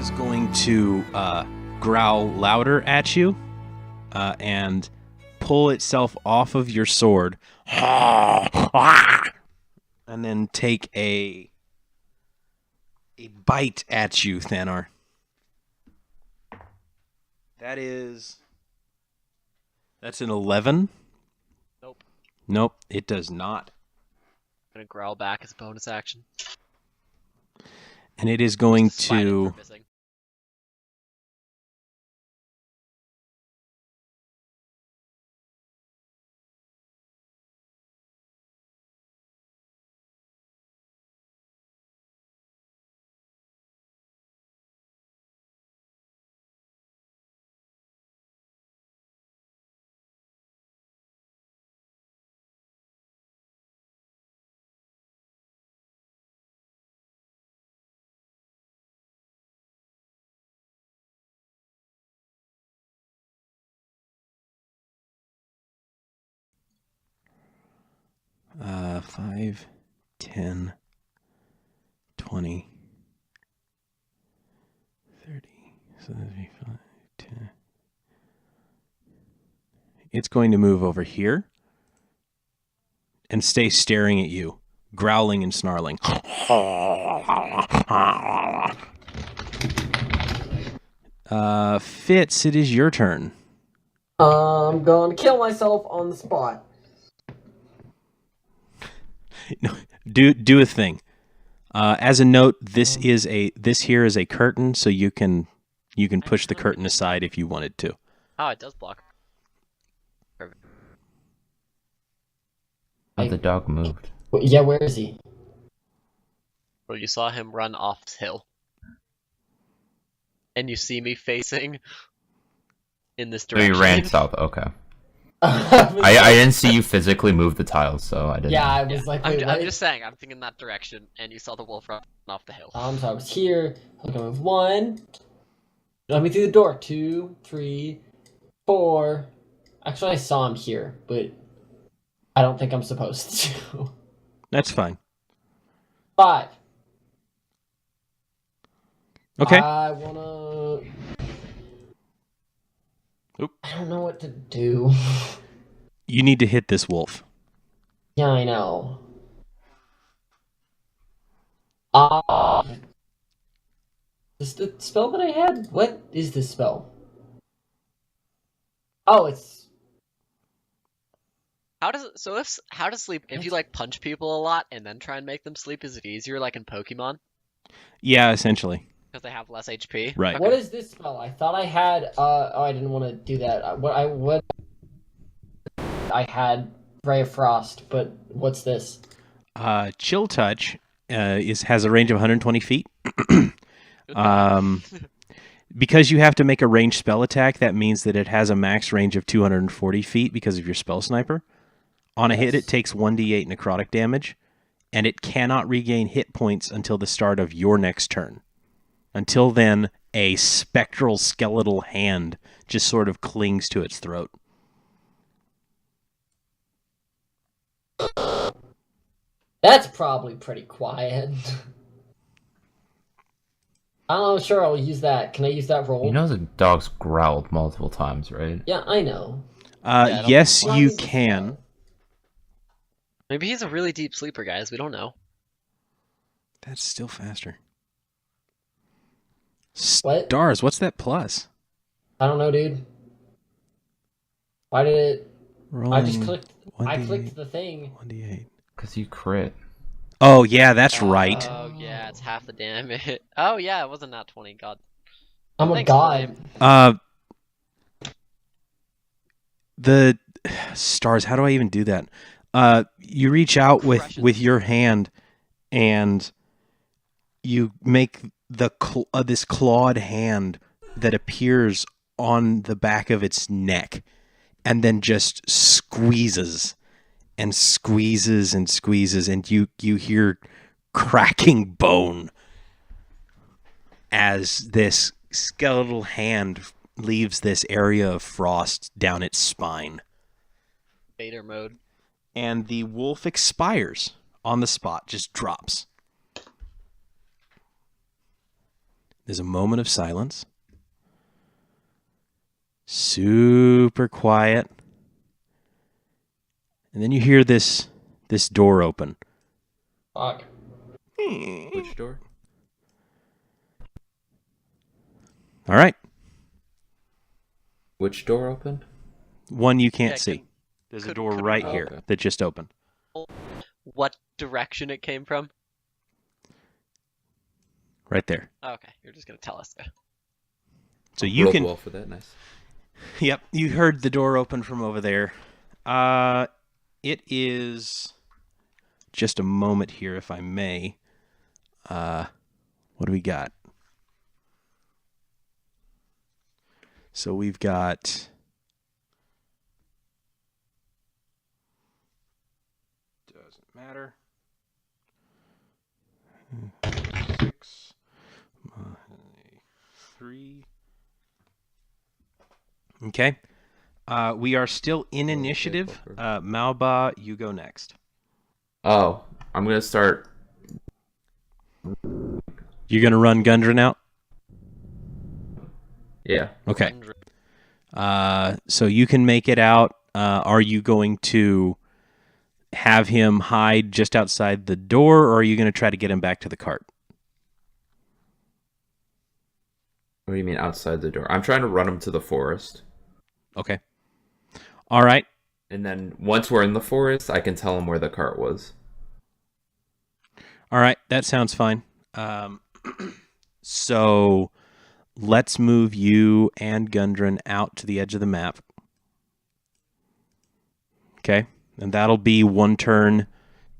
is going to growl louder at you and pull itself off of your sword and then take a bite at you, Thanar. That's an 11. Nope, it does not. I'm gonna growl back as a bonus action. And it is going to... Uh, 5, 10, 20, 30, so that'd be 5, 10. It's going to move over here and stay staring at you, growling and snarling. Fitz, it is your turn. I'm going to kill myself on the spot. No, do a thing. As a note, this here is a curtain, so you can push the curtain aside if you wanted to. Oh, it does block. Perfect. Oh, the dog moved. Yeah, where is he? Well, you saw him run off the hill. And you see me facing in this So direction. you ran south, okay. I didn't see you physically move the tiles, so I didn't. Yeah, I was like, wait, I'm just saying, I'm thinking that direction, and you saw the wolf run off the hill. So I was here. I'm gonna move 1. Let me through the door. 2, 3, 4. Actually, I saw him here, but I don't think I'm supposed to. That's fine. 5. Okay. I wanna... Oop. I don't know what to do. You need to hit this wolf. Yeah, I know. Is the spell that I had? What is this spell? Oh, it's... How does sleep, if you like punch people a lot and then try and make them sleep, is it easier like in Pokemon? Yeah, essentially. Because they have less HP? Right. What is this spell? I thought I had, oh, I didn't want to do that. I had Ray of Frost, but what's this? Chill Touch has a range of 120 feet. Because you have to make a ranged spell attack, that means that it has a max range of 240 feet because of your spell sniper. On a hit, it takes 1d8 necrotic damage, and it cannot regain hit points until the start of your next turn. Until then, a spectral skeletal hand just sort of clings to its throat. That's probably pretty quiet. I'm not sure I'll use that. Can I use that roll? You know the dog's growled multiple times, right? Yeah, I know. Yes, you can. Maybe he's a really deep sleeper, guys. We don't know. That's still faster. What? Stars, what's that plus? I don't know, dude. Why did it... Rolling I just clicked... 1d8, I clicked the thing. 1d8. Because you crit. Oh, yeah, that's right. Oh, yeah, it's half the damage. Oh, yeah, it wasn't that 20. God. I'm a Thanks, god. William. The stars, how do I even do that? You reach out with your hand and you make this clawed hand that appears on the back of its neck and then just squeezes and squeezes and squeezes, and you hear cracking bone as this skeletal hand leaves this area of frost down its spine. Vader mode. And the wolf expires on the spot, just drops. There's a moment of silence. Super quiet. And then you hear this door open. Fuck. Which door? All right. Which door opened? One you can't Yeah, see. There's a could- door could- right oh, here okay. that just opened. What direction it came from? Right there. Okay, you're just gonna tell us. So you Rolled can. well for that. Nice. Yep, you heard the door open from over there. It is just a moment here, if I may. What do we got? So we've got. Doesn't matter. 6, 3. Okay. We are still in initiative. Malba, you go next. Oh, I'm gonna start. You're going to run Gundren out? Yeah. Okay. So you can make it out. Are you going to have him hide just outside the door, or are you going to try to get him back to the cart? What do you mean outside the door? I'm trying to run him to the forest, Okay. All right. and then once we're in the forest, I can tell him where the cart was. All right. That sounds fine. So let's move you and Gundren out to the edge of the map. Okay. And that'll be one turn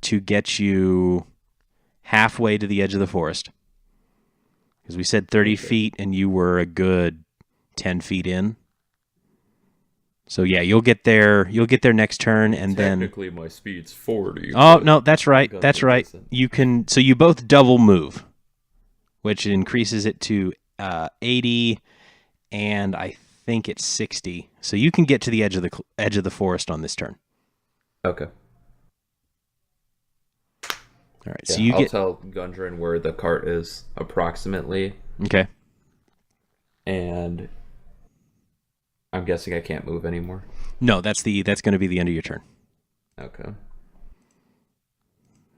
to get you halfway to the edge of the forest. Because we said 30 feet and you were a good 10 feet in. So yeah, you'll get there next turn, and then Technically, my speed's 40. oh but no, that's right. Gundren That's right. doesn't. You can so you both double move, which increases it to 80, and I think it's 60. So you can get to the edge of the forest on this turn. Okay. All right. Yeah, So you I'll get tell Gundren where the cart is approximately, okay. and I'm guessing I can't move anymore. No, that's going to be the end of your turn. Okay.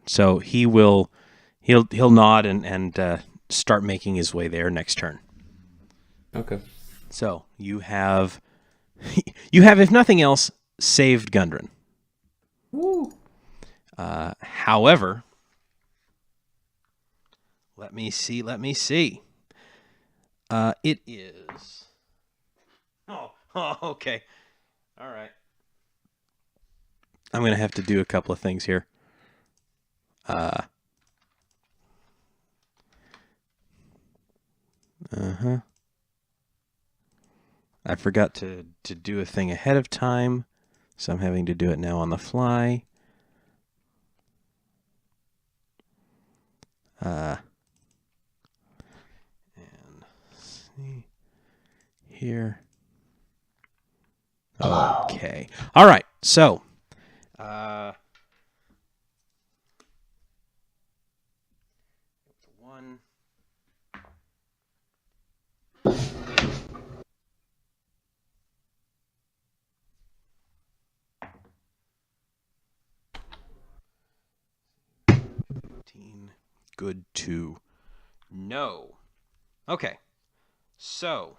So he'll nod and start making his way there next turn. Okay. So you have if nothing else saved Gundren. Woo. However, let me see. It is. Oh, okay. All right. I'm gonna have to do a couple of things here. I forgot to do a thing ahead of time, so I'm having to do it now on the fly. And see here. Okay. All right. So, one. Good to know. Okay. So,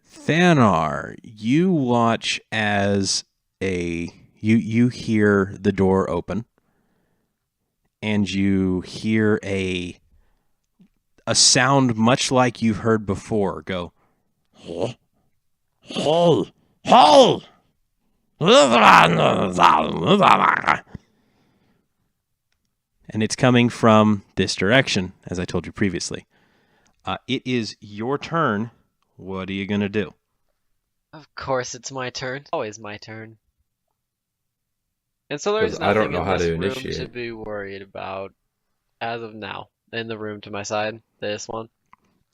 Thanar, you watch as you hear the door open, and you hear a sound much like you've heard before. Go, hole, hole. And it's coming from this direction, as I told you previously. It is your turn. What are you going to do? Of course, it's my turn. Always my turn. And so there's 'Cause I don't nothing know in how this to room to initiate. be worried about as of now. In the room to my side, this one.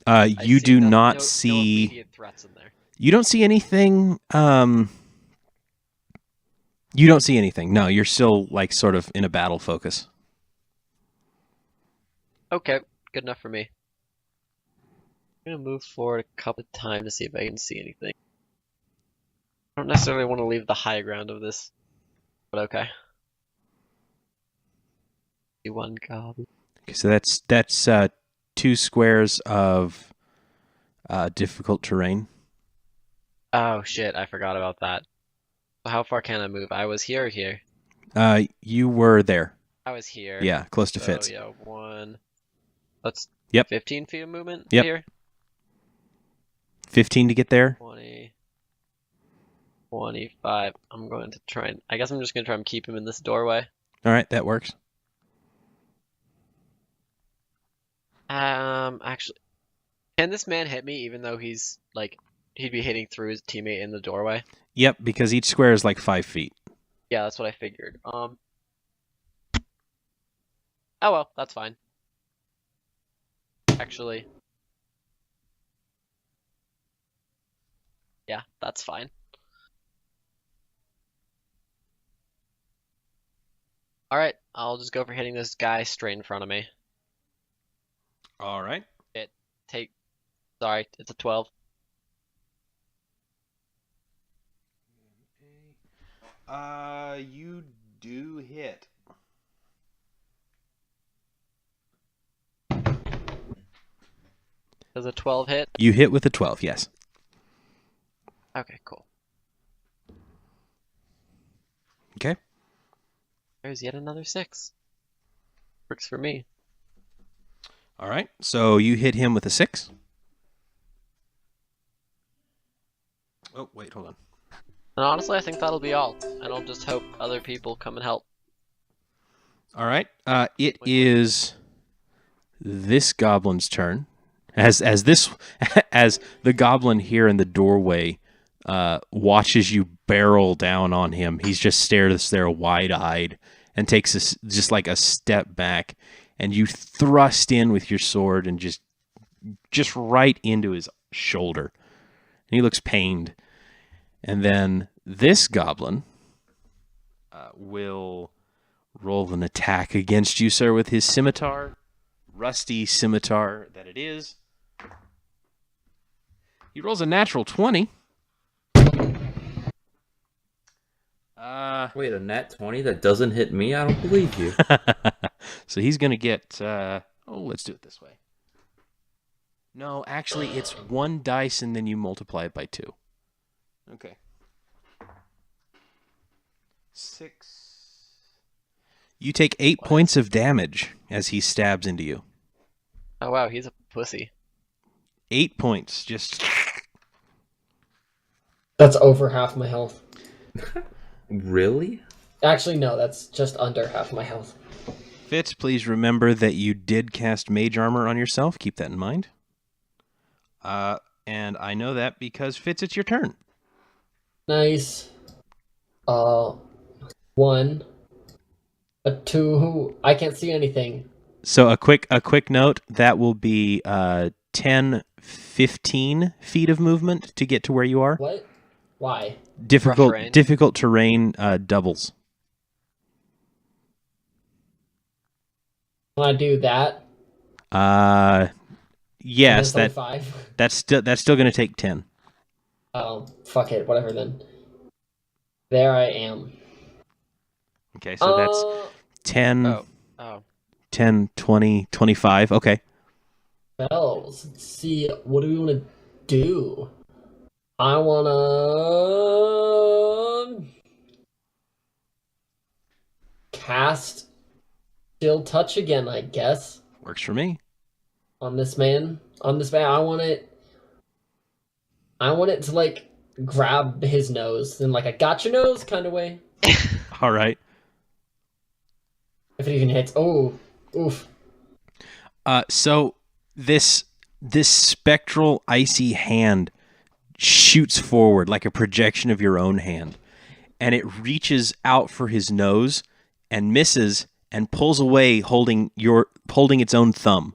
I You see do no- not no see. immediate threats in there. You don't see anything. You don't see anything. No, you're still like sort of in a battle focus. Okay, good enough for me. I'm gonna move forward a couple of times to see if I can see anything. I don't necessarily want to leave the high ground of this, but okay. See one goblin. Okay, so that's 2 squares of difficult terrain. Oh shit, I forgot about that. So how far can I move? I was here or here? You were there. I was here. Yeah, close to So Fitz. yeah, 1. That's Yep. 15 feet of movement Yep. here. 15 to get there. 20, 25. I'm going to try and. I guess I'm just going to try and keep him in this doorway. All right, that works. Actually, can this man hit me even though he's like he'd be hitting through his teammate in the doorway? Yep, because each square is like 5 feet. Yeah, that's what I figured. Oh well, that's fine. Actually, yeah, that's fine. All right, I'll just go for hitting this guy straight in front of me. All right. Sorry, it's a 12. You do hit. Does a 12 hit? You hit with a 12, yes. Okay, cool. Okay. There's yet another 6. Works for me. All right. So you hit him with a 6. Oh, wait, hold on. And honestly, I think that'll be all. And I'll just hope other people come and help. All right. It is this goblin's turn. As the goblin here in the doorway watches you barrel down on him, he's just stares there wide-eyed and takes just like a step back, and you thrust in with your sword and just right into his shoulder. And he looks pained. And then this goblin will roll an attack against you, sir, with his scimitar. Rusty scimitar that it is. He rolls a natural 20. Wait, a nat 20 that doesn't hit me? I don't believe you. So he's going to get... let's do it this way. No, actually, it's 1 dice and then you multiply it by 2. Okay. 6. You take 8 points of damage as he stabs into you. Oh wow, he's a pussy. 8 points, just... That's over half my health. Really? Actually, no, that's just under half my health. Fitz, please remember that you did cast mage armor on yourself. Keep that in mind. And I know that because, Fitz, it's your turn. Nice. 1, a 2. I can't see anything. So a quick note, that will be 10, 15 feet of movement to get to where you are. What? Why? Difficult terrain doubles. Can I do that? Yes, And then 5. that's still going to take 10. Oh, fuck it, whatever then. There I am. Okay, so that's 10, Oh. 10, 20, 25. Okay. Spells. Let's see, what do we want to do? I want to cast Chill Touch again, I guess. Works for me. On this man, I want it to like grab his nose in like a gotcha nose kind of way. All right. If it even hits. Oh, oof. So this spectral icy hand shoots forward like a projection of your own hand, and it reaches out for his nose and misses and pulls away, holding its own thumb.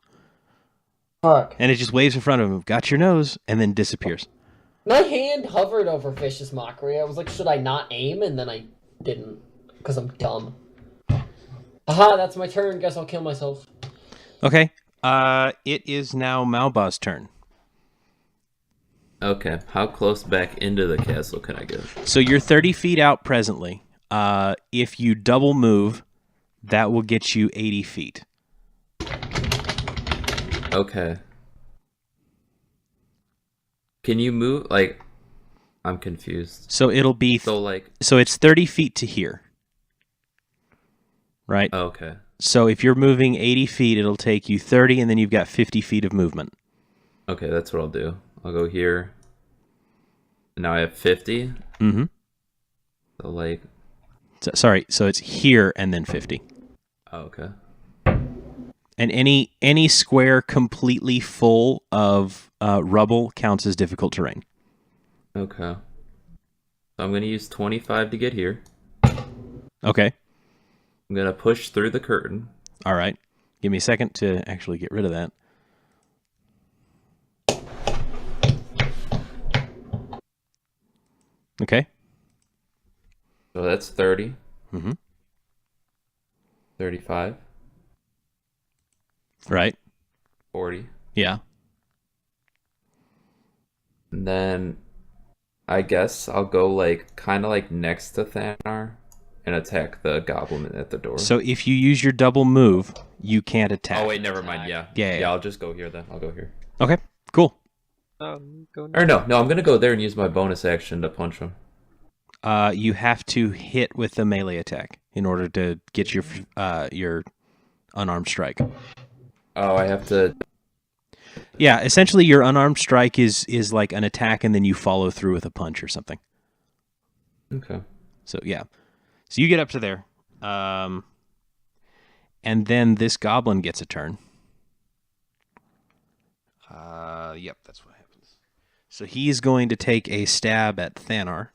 Fuck. And it just waves in front of him. Got your nose, and then disappears. My hand hovered over Vicious Mockery. I was like, should I not aim? And then I didn't, because I'm dumb. Aha, that's my turn. Guess I'll kill myself. Okay. It is now Malba's turn. Okay, how close back into the castle can I get? So you're 30 feet out presently. If you double move, that will get you 80 feet. Okay. Can you move, like, I'm confused. So it'll be... So it's 30 feet to here. Right? Okay. So if you're moving 80 feet, it'll take you 30, and then you've got 50 feet of movement. Okay, that's what I'll do. I'll go here. Now I have 50. Mm-hmm. So, like... So it's here and then 50. Oh, okay. And any square completely full of rubble counts as difficult terrain. Okay. So I'm going to use 25 to get here. Okay. I'm going to push through the curtain. All right. Give me a second to actually get rid of that. Okay. So that's 30. Mm-hmm. 35. Right. 40. Yeah. And then I guess I'll go like kind of like next to Thanar and attack the goblin at the door. So if you use your double move, you can't attack. Oh wait, never mind. Yeah. Yeah. I'll just go here then. I'll go here. Okay. Cool. Or no, I'm gonna go there and use my bonus action to punch him. You have to hit with the melee attack in order to get your unarmed strike. Oh, I have to. Yeah, essentially your unarmed strike is like an attack and then you follow through with a punch or something. Okay. So yeah. So you get up to there. And then this goblin gets a turn. Yep, that's what happens. So he's going to take a stab at Thanar.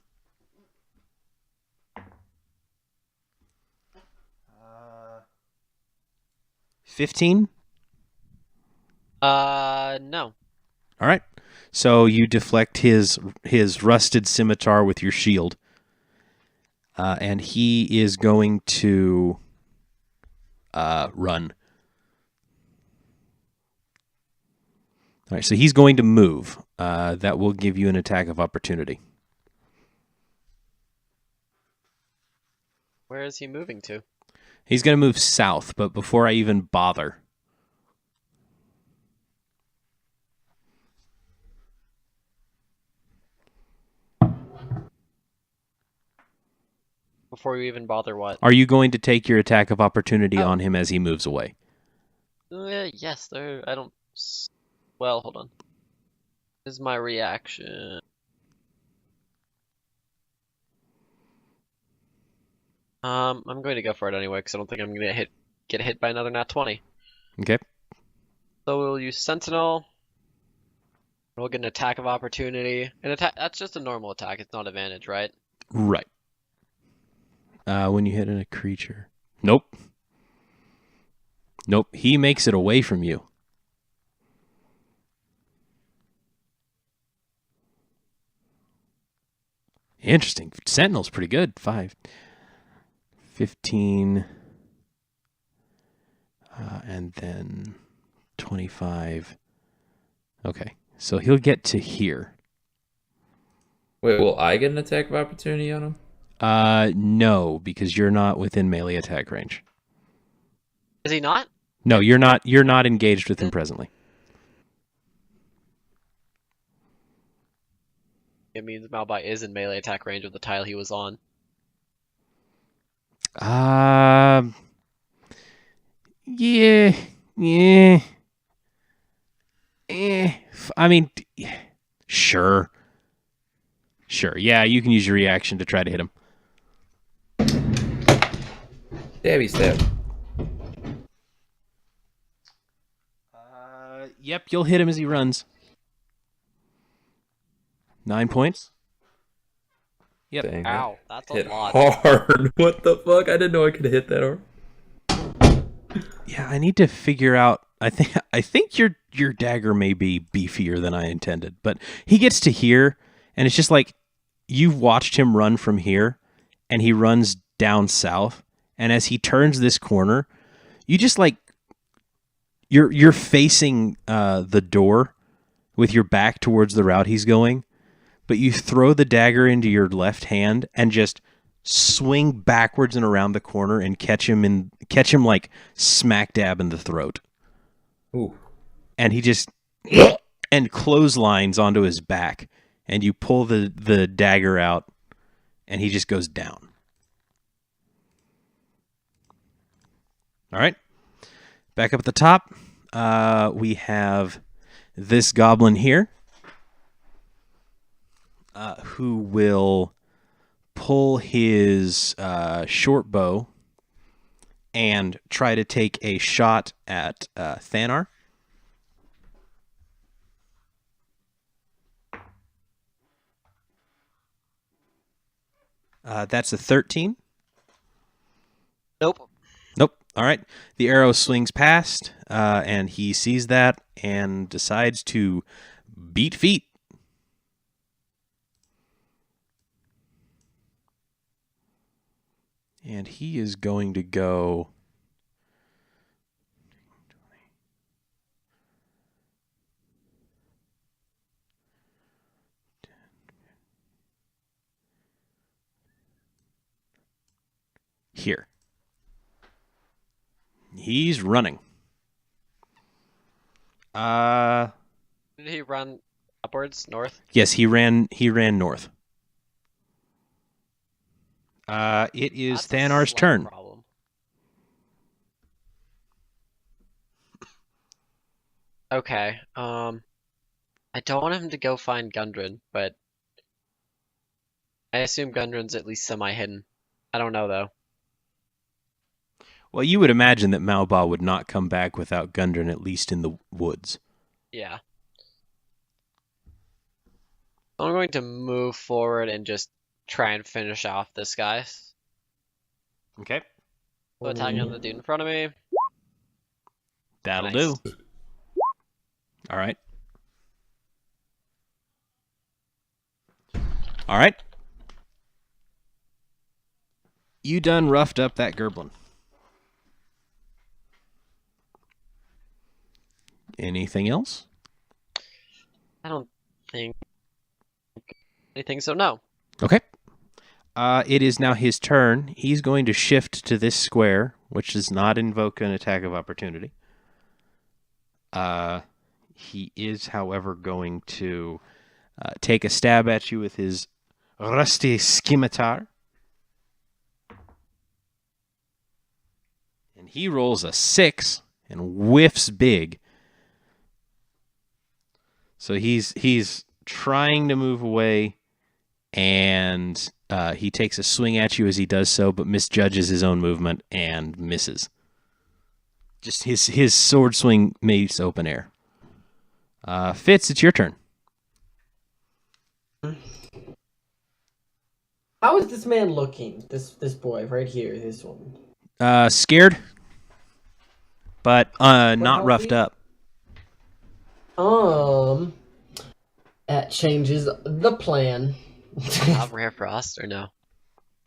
15? No. All right. So you deflect his rusted scimitar with your shield. And he is going to run. All right, so he's going to move. That will give you an attack of opportunity. Where is he moving to? He's going to move south, but before I even bother... Before you even bother what? Are you going to take your attack of opportunity on him as he moves away? Yes, I don't... Well, hold on. This is my reaction. I'm going to go for it anyway, because I don't think I'm going to get hit by another nat 20. Okay. So we'll use Sentinel. We'll get an attack of opportunity. That's just a normal attack, it's not advantage, right? Right. When you hit a creature. Nope. Nope. He makes it away from you. Interesting. Sentinel's pretty good. 5. 15. And then 25. Okay. So he'll get to here. Wait, will I get an attack of opportunity on him? No, because you're not within melee attack range. Is he not? No, you're not. You're not engaged with him presently. It means Malbai is in melee attack range of the tile he was on. Yeah. I mean, sure. Yeah, you can use your reaction to try to hit him. Stabby stab. Yep, you'll hit him as he runs. 9 points. Yep. Dang, Ow, that's a hit lot. hard. What the fuck? I didn't know I could hit that hard. Yeah, I need to figure out. I think your dagger may be beefier than I intended, but he gets to here, and it's just like you've watched him run from here, and he runs down south, and as he turns this corner, you just like you're facing the door with your back towards the route he's going, but you throw the dagger into your left hand and just swing backwards and around the corner and catch him like smack dab in the throat. Ooh. And he just and clotheslines onto his back, and you pull the dagger out, and he just goes down. All right. Back up at the top, we have this goblin here, who will pull his short bow and try to take a shot at Thanar. That's a 13. Nope. Nope. All right. The arrow swings past, and he sees that and decides to beat feet. And he is going to go... here. He's running. Did he run upwards, north? Yes, he ran north. It is That's a Thanar's slight turn. problem. Okay. I don't want him to go find Gundren, but I assume Gundren's at least semi-hidden. I don't know though. Well, you would imagine that Malba would not come back without Gundren, at least in the woods. Yeah. I'm going to move forward and just try and finish off this guy. Okay. So attacking on the dude in front of me. That'll Nice. do. All right. All right. You done roughed up that Gerblin. Anything else? I don't think anything, so no. Okay. It is now his turn. He's going to shift to this square, which does not invoke an attack of opportunity. He is, however, going to take a stab at you with his rusty scimitar. And he rolls a 6 and whiffs big. So he's trying to move away, and he takes a swing at you as he does so, but misjudges his own movement and misses. Just his sword swing makes open air. Fitz, it's your turn. How is this man looking? This boy right here, this one. Scared, but not healthy? roughed up. That changes the plan. Have Rare Frost or no?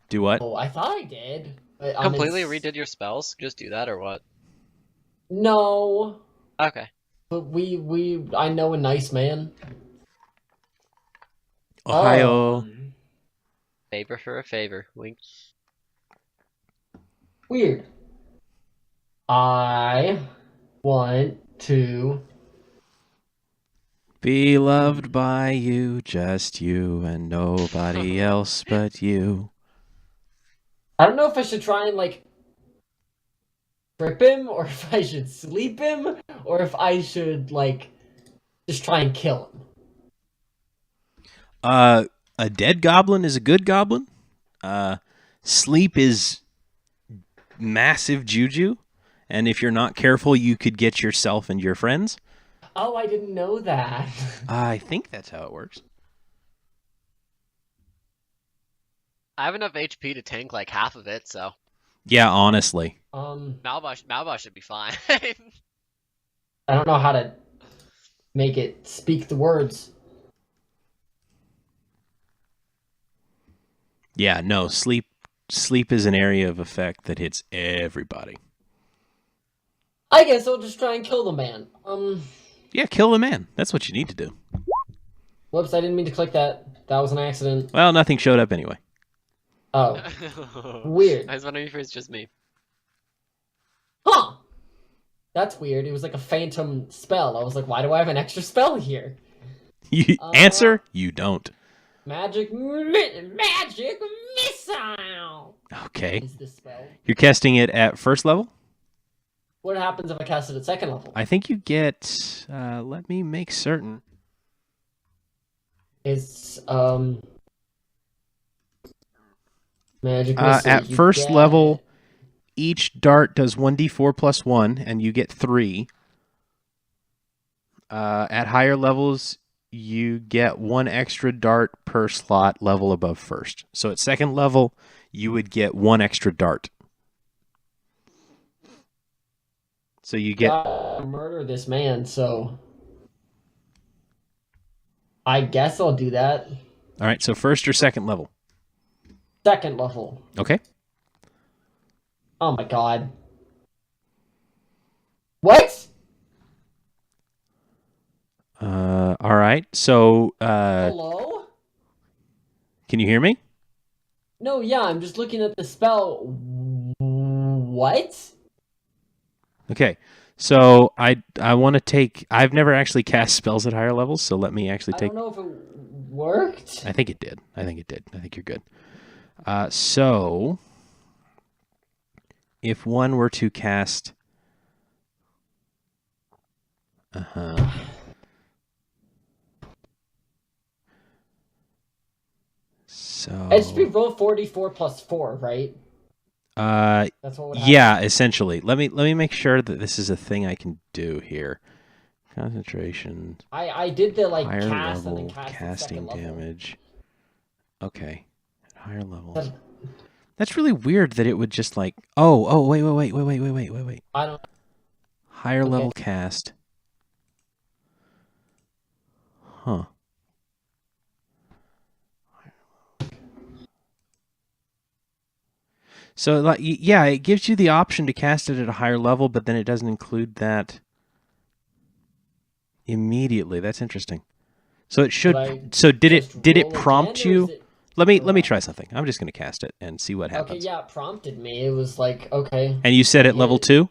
Do what? Oh, I thought I did. But Completely redid your spells? Just do that or what? No, Okay. but I know a nice man. Ohio. Favor for a favor. Wink. Weird. I want to. Be loved by you, just you, and nobody else but you. I don't know if I should try and trip him, or if I should sleep him, or if I should just try and kill him. A dead goblin is a good goblin. Sleep is massive juju, and if you're not careful, you could get yourself and your friends. Oh, I didn't know that. I think that's how it works. I have enough HP to tank like half of it, so Yeah, honestly. Malba should be fine. I don't know how to make it speak the words. Yeah, no, sleep is an area of effect that hits everybody. I guess I'll just try and kill the man. Yeah, kill the man. That's what you need to do. Whoops, I didn't mean to click that. That was an accident. Well, nothing showed up anyway. Oh, weird. I was wondering if it was just me. Huh. That's weird. It was like a phantom spell. I was like, why do I have an extra spell here? You answer, you don't. Magic missile Okay. is the spell. You're casting it at first level? What happens if I cast it at second level? I think you get, let me make certain. It's magic missile. At You first get- level, each dart does 1d4 plus 1, and you get 3. At higher levels, you get 1 extra dart per slot level above first. So at second level, you would get 1 extra dart. So you get... Gotta murder this man, so I guess I'll do that. All right, so first or second level? Second level. Okay. Oh my god. What? All right, so... Hello? can you hear me? No, yeah, I'm just looking at the spell. What? Okay, so I want to take... I've never actually cast spells at higher levels, so let me actually I take... don't know if it worked. I think it did. I think you're good. So, if one were to cast... So... It should be roll 44 plus 4, right? That's what would happen. yeah, essentially. Let me make sure that this is a thing I can do here. Concentration, I did the like higher cast level, and then cast at casting second level. damage. Okay, at higher levels. But That's really weird that it would just like... Oh, wait. I don't. Higher Okay. level cast. Huh. So, like, yeah, it gives you the option to cast it at a higher level, but then it doesn't include that immediately. That's interesting. So it should. I So did just it roll prompt again, or you? is it- Let me try something. I'm just gonna cast it and see what happens. Okay, yeah, it prompted me. It was like, okay. And you said at level Yeah. 2.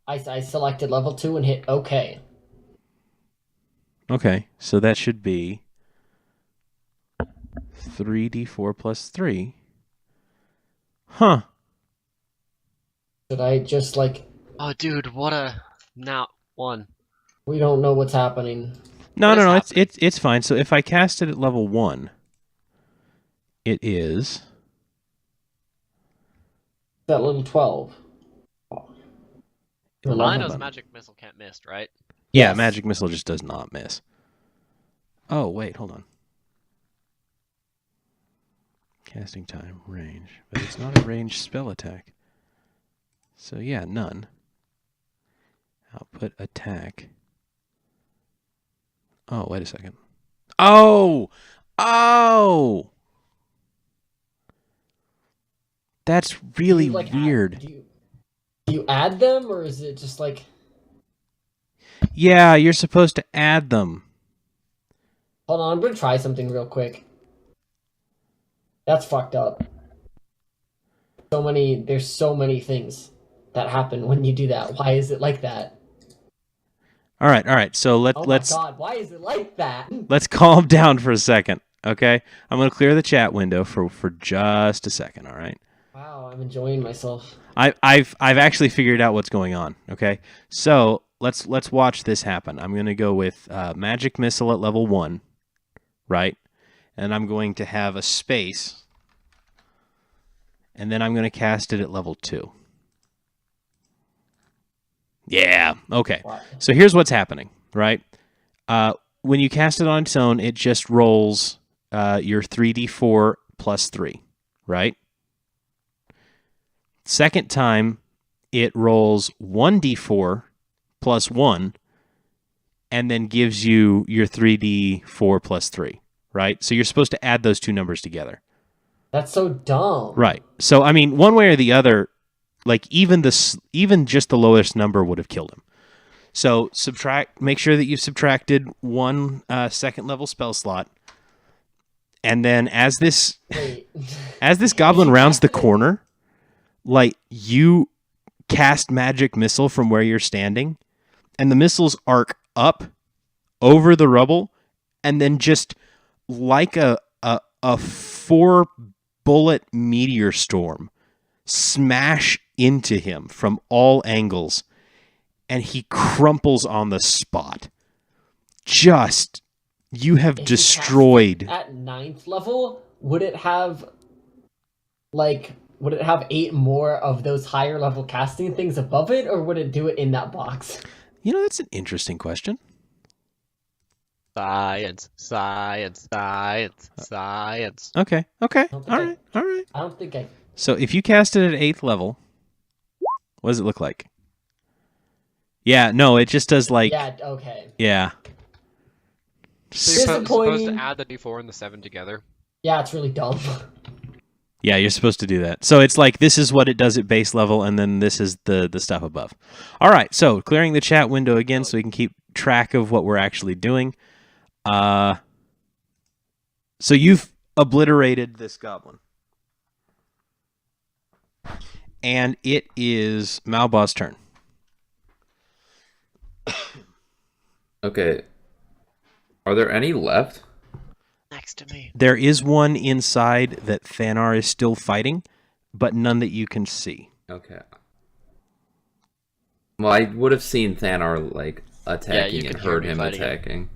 I selected level 2 and hit okay. Okay, so that should be 3d4 plus 3. Huh. Should I just like... Oh, dude, what a not one. We don't know what's happening. No, What is no, happening? it's fine. So if I cast it at level 1, it is... That level 12. Well, I know Eleven. magic missile can't miss, right? Yeah, Yes. magic missile just does not miss. Oh, wait, hold on. Casting time, range. But it's not a ranged spell attack. So yeah, none. Output attack. Oh, wait a second. Oh! Oh! That's really Do you, like, weird. Do you add them, or is it just like... Yeah, you're supposed to add them. Hold on, I'm gonna try something real quick. That's fucked up. There's so many things that happen when you do that. Why is it like that? All right. So Oh let's my god, why is it like that? let's calm down for a second, okay? I'm going to clear the chat window for just a second, all right? Wow, I'm enjoying myself. I've actually figured out what's going on, okay? So, let's watch this happen. I'm going to go with magic missile at level 1, right? And I'm going to have a space, and then I'm going to cast it at level 2. Yeah, okay. Wow. So here's what's happening, right? When you cast it on its own, it just rolls your 3d4 plus 3, right? Second time, it rolls 1d4 plus 1, and then gives you your 3d4 plus 3, right? So you're supposed to add those two numbers together. That's so dumb. Right. So, I mean, one way or the other, like even just the lowest number would have killed him. So make sure that you've subtracted one second level spell slot, and then as this goblin rounds the corner, like you cast magic missile from where you're standing, and the missiles arc up over the rubble, and then just like a 4-bullet meteor storm smash into him from all angles, and he crumples on the spot. Just, you have destroyed. At 9th level, would it have 8 more of those higher level casting things above it, or would it do it in that box? You know, that's an interesting question. Science, science, science, science. Okay. All right. I don't think I... So if you cast it at 8th level, what does it look like? Yeah, no, it just does like... Yeah, okay. Yeah. So you're supposed to Disappointing. add the d4 and the 7 together. Yeah, it's really dumb. Yeah, you're supposed to do that. So it's like this is what it does at base level, and then this is the stuff above. All right, so clearing the chat window again so we can keep track of what we're actually doing. So you've obliterated this goblin. And it is Malbaw's turn. Okay. Are there any left? Next to me. There is one inside that Thanar is still fighting, but none that you can see. Okay. Well, I would have seen Thanar like attacking and heard him attacking.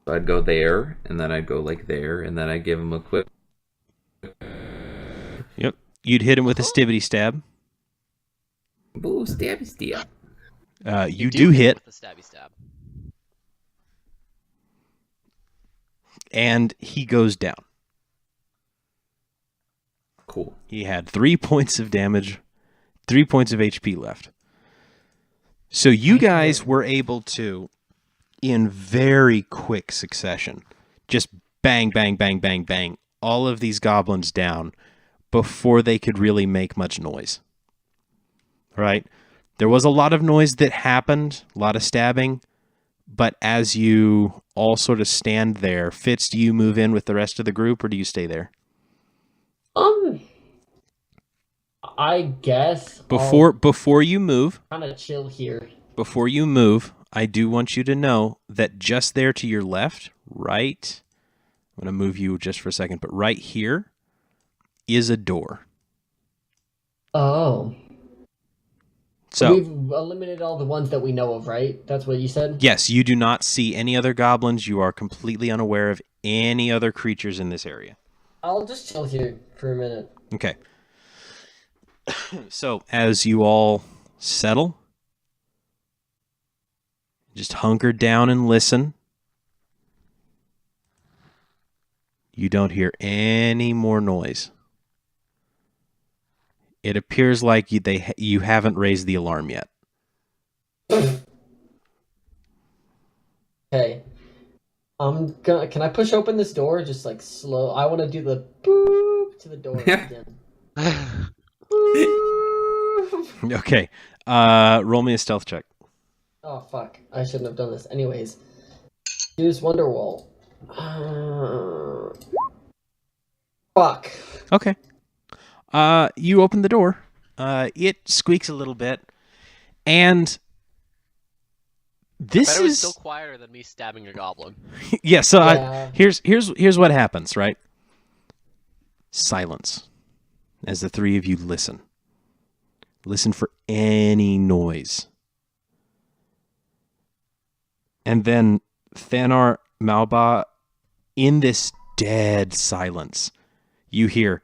So I'd go there, and then I'd go like there, and then I'd give him a quick. Yep. You'd hit him with a stibbity stab. Boo, stabby stab. You do hit, With the stabby stab. and he goes down. Cool. He had 3 points of damage, 3 points of HP left. So you guys were able to, in very quick succession, just bang, bang, bang, bang, bang, all of these goblins down before they could really make much noise. Right? There was a lot of noise that happened, a lot of stabbing, but as you all sort of stand there, Fitz, do you move in with the rest of the group, or do you stay there? I guess Before you move, kind of chill here. Before you move, I do want you to know that just there to your left, right, I'm going to move you just for a second, but right here is a door. Oh. So we've eliminated all the ones that we know of, right? That's what you said? yes, you do not see any other goblins. You are completely unaware of any other creatures in this area. I'll just chill here for a minute. Okay. So as you all settle, just hunker down and listen. You don't hear any more noise. It appears like you haven't raised the alarm yet. Okay. Can I push open this door just like slow? I want to do the boop to the door again. Boop. Okay. Roll me a stealth check. Oh fuck! I shouldn't have done this. Anyways, use Wonderwall. Fuck. Okay. You open the door. It squeaks a little bit, and this But it was is still quieter than me stabbing a goblin. yeah. So Yeah. here's what happens. Right. Silence, as the three of you listen. Listen for any noise. And then Thanar, Malba, in this dead silence, you hear.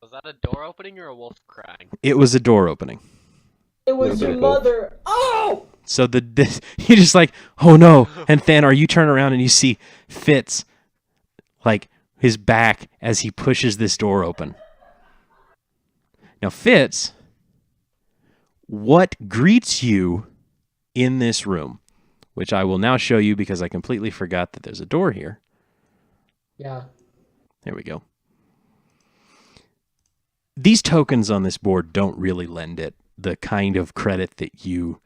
Was that a door opening or a wolf crying? It was a door opening. It was your mother. Oh! So you're just like, oh no. And Thanar, you turn around and you see Fitz, like his back as he pushes this door open. Now, Fitz, what greets you in this room, which I will now show you because I completely forgot that there's a door here. Yeah. There we go. these tokens on this board don't really lend it the kind of credit that you're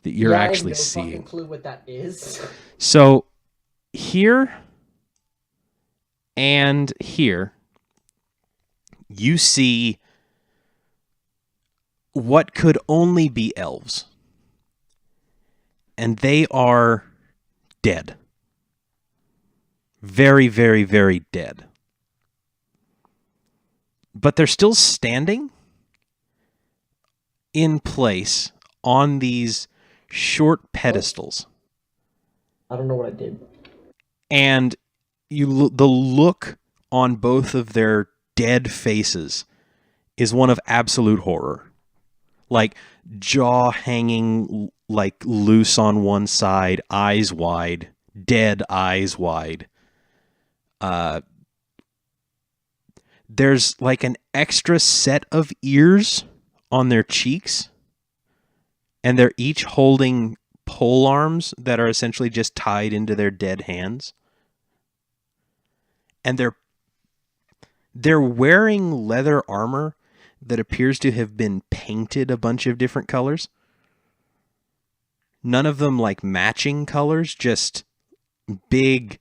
actually I have no seeing. fucking clue what that is. So here and here, you see what could only be elves. And they are dead. Very, very, very dead. But they're still standing in place on these short pedestals. I don't know what I did. And the look on both of their dead faces is one of absolute horror. Like jaw hanging like loose on one side, eyes wide, dead eyes wide. There's like an extra set of ears on their cheeks, and they're each holding pole arms that are essentially just tied into their dead hands. And they're wearing leather armor that appears to have been painted a bunch of different colors. None of them like matching colors, just big,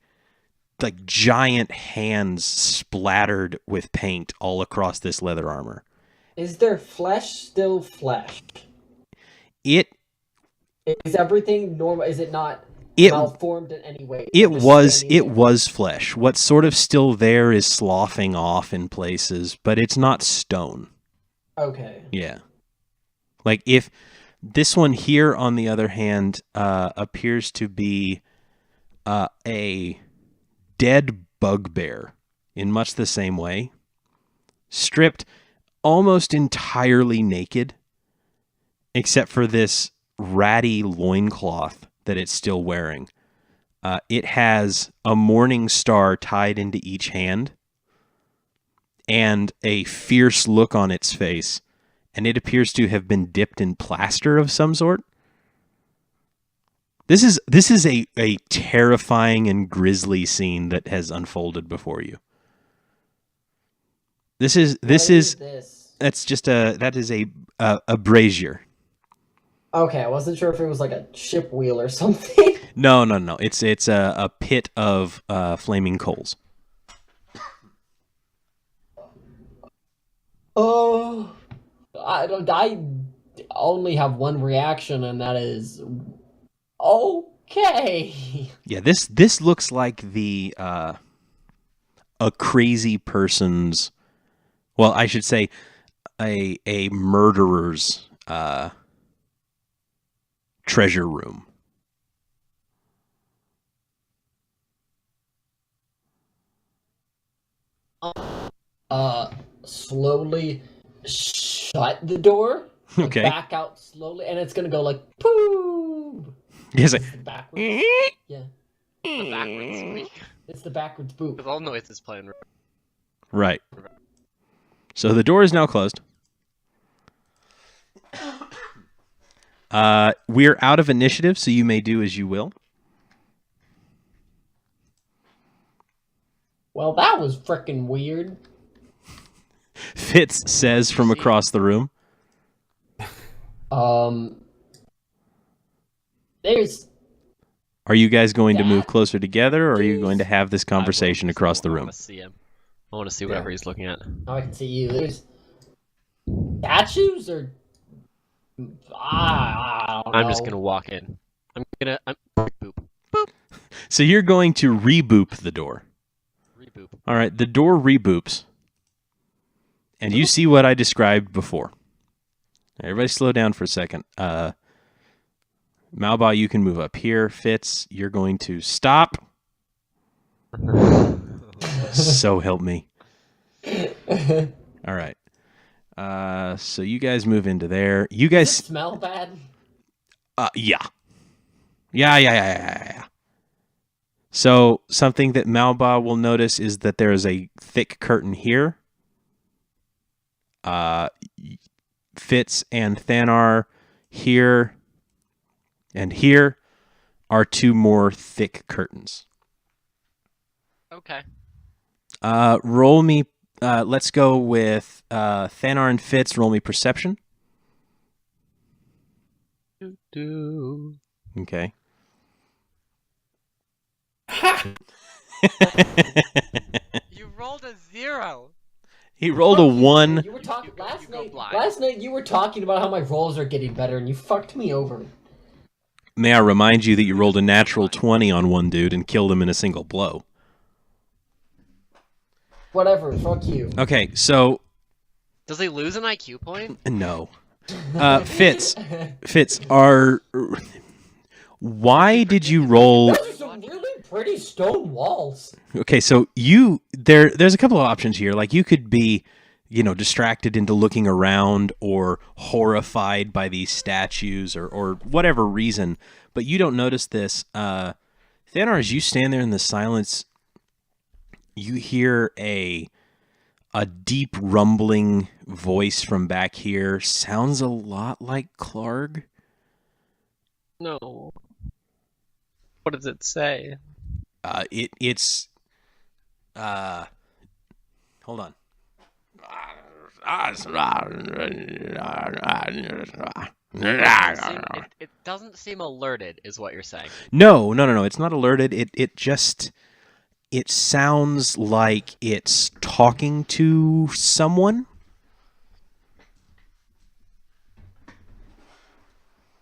like giant hands splattered with paint all across this leather armor. Is their flesh still flesh? Is everything normal? Is it not malformed in any way? It was flesh. What's sort of still there is sloughing off in places, but it's not stone. Okay. Yeah. Like if this one here, on the other hand, appears to be a dead bugbear in much the same way, stripped almost entirely naked, except for this ratty loincloth that it's still wearing. It has a morning star tied into each hand and a fierce look on its face, and it appears to have been dipped in plaster of some sort. This is a terrifying and grisly scene that has unfolded before you. That is a brazier. Okay, I wasn't sure if it was like a ship wheel or something. No. It's a pit of flaming coals. Oh, I only have one reaction, and that is okay. Yeah, this looks like a crazy person's, well, I should say a murderer's treasure room. Slowly shut the door. Okay. Back out slowly, and it's gonna go like poo. Yes. Backwards. Yeah. The backwards squeak. It's the backwards boot. Because all noise is playing. Right. So the door is now closed. We're out of initiative, so you may do as you will. Well, that was frickin' weird. Fitz says from across the room. There's... Are you guys going to move closer together, or are you going to have this conversation across the room? I want to see him. I want to see whatever he's looking at. Now I can see you. There's statues or... I don't know. I'm just going to walk in. Boop. Boop. So you're going to reboop the door. Reboop. All right, the door reboops. And you see what I described before. Everybody slow down for a second. Malba, you can move up here. Fitz, you're going to stop. So help me. All right. So you guys move into there. You guys Does it smell bad? Yeah. Yeah. So something that Malba will notice is that there is a thick curtain here. Fitz and Thanar here and here are two more thick curtains. Okay. Roll me let's go with Thanar and Fitz. Roll me perception. Okay. You rolled a 0. He rolled a 1. You were talking last go night. blind. Last night you were talking about how my rolls are getting better, and you fucked me over. May I remind you that you rolled a natural 20 on one dude and killed him in a single blow. Whatever. Fuck you. Okay, so Does he lose an IQ point? no. Fitz, why did you roll? Those are some really pretty stone walls. Okay, so there's a couple of options here. Like you could be, distracted into looking around or horrified by these statues or whatever reason, but you don't notice this. Thanar, as you stand there in the silence, you hear a deep rumbling voice from back here. Sounds a lot like Clark. No. What does it say? It's hold on. It doesn't seem alerted, is what you're saying. No. It's not alerted. It sounds like it's talking to someone.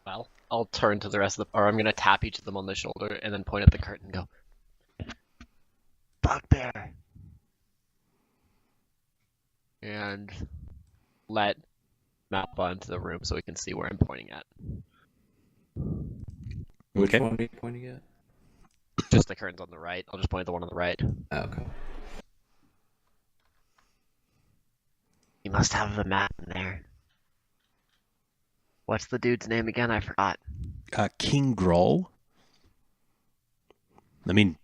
Well, I'll turn to the rest of or I'm gonna tap each of them on the shoulder and then point at the curtain and go, Bugbear. And let map onto the room so we can see where I'm pointing at. Which Okay. one are you pointing at? Just the curtains on the right. I'll just point at the one on the right. Oh, okay. You must have the map in there. What's the dude's name again? I forgot. King Groll. I mean,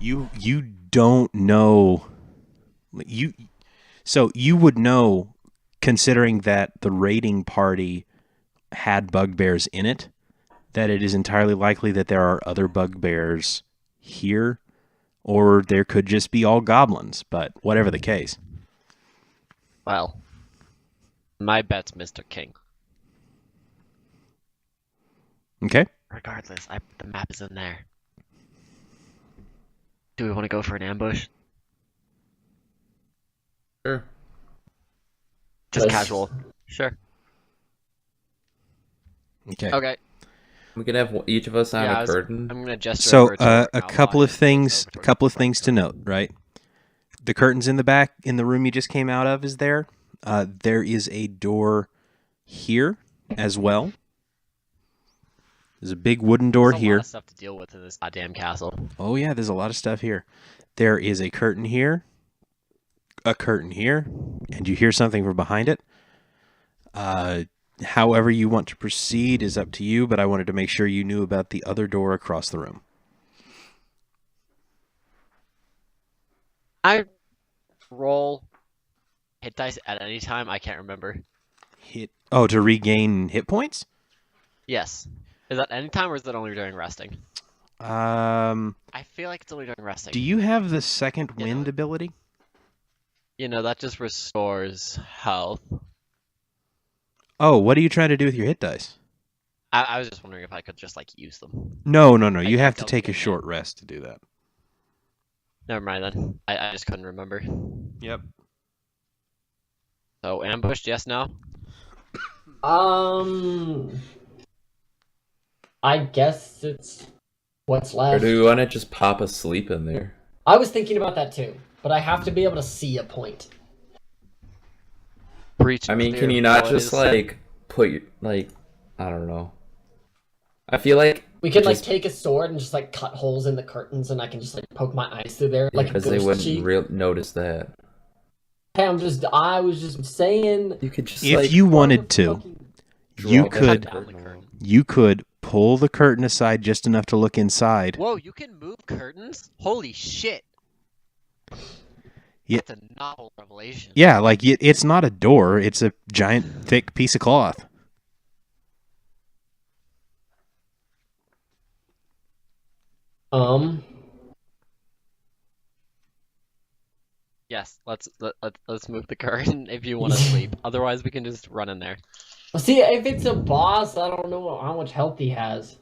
you don't know. So you would know, considering that the raiding party had bugbears in it, that it is entirely likely that there are other bugbears here, or there could just be all goblins. But whatever the case. Well, my bet's Mr. King. Okay. Regardless, the map is in there. Do we want to go for an ambush? Sure. Just Yes. casual. Sure. Okay. Okay. We could have each of us on Yeah, a curtain. I'm gonna gesture. So over to a our couple outline of and things, over towards the front to note, right? The curtains in the back in the room you just came out of is there. There is a door here as well. There's a big wooden door There's a here. lot of stuff to deal with in this goddamn castle. Oh yeah, there's a lot of stuff here. There is a curtain here, a curtain here, and you hear something from behind it. However you want to proceed is up to you, but I wanted to make sure you knew about the other door across the room. I roll hit dice at any time. I can't remember. To regain hit points? Yes. Is that any time or is that only during resting? Um, I feel like it's only during resting. do you have the second You wind know- ability? That just restores health. Oh, what are you trying to do with your hit dice? I was just wondering if I could just use them. No. You can't have to tell take a them. short rest to do that. Never mind then. I just couldn't remember. Yep. So ambushed, yes, no? I guess it's what's Or left. do we want to just pop asleep in there? I was thinking about that too, but I have to be able to see a point. Preach. I mean, clear, can you not boys. just put your I don't know. I feel like We could just take a sword and just cut holes in the curtains, and I can just poke my eyes through there like a because they ghost cheek. wouldn't notice that. Hey, I was just saying. You could just If you wanted to, you draw could that Down the curtain curtain. you could pull the curtain aside just enough to look inside. Whoa, you can move curtains? Holy shit. Yeah. That's a novel revelation. Yeah, it's not a door; it's a giant, thick piece of cloth. Yeah, Yes, let's move the curtain if you want to sleep. Otherwise, we can just run in there. Well, see, if it's a boss, I don't know how much health he has.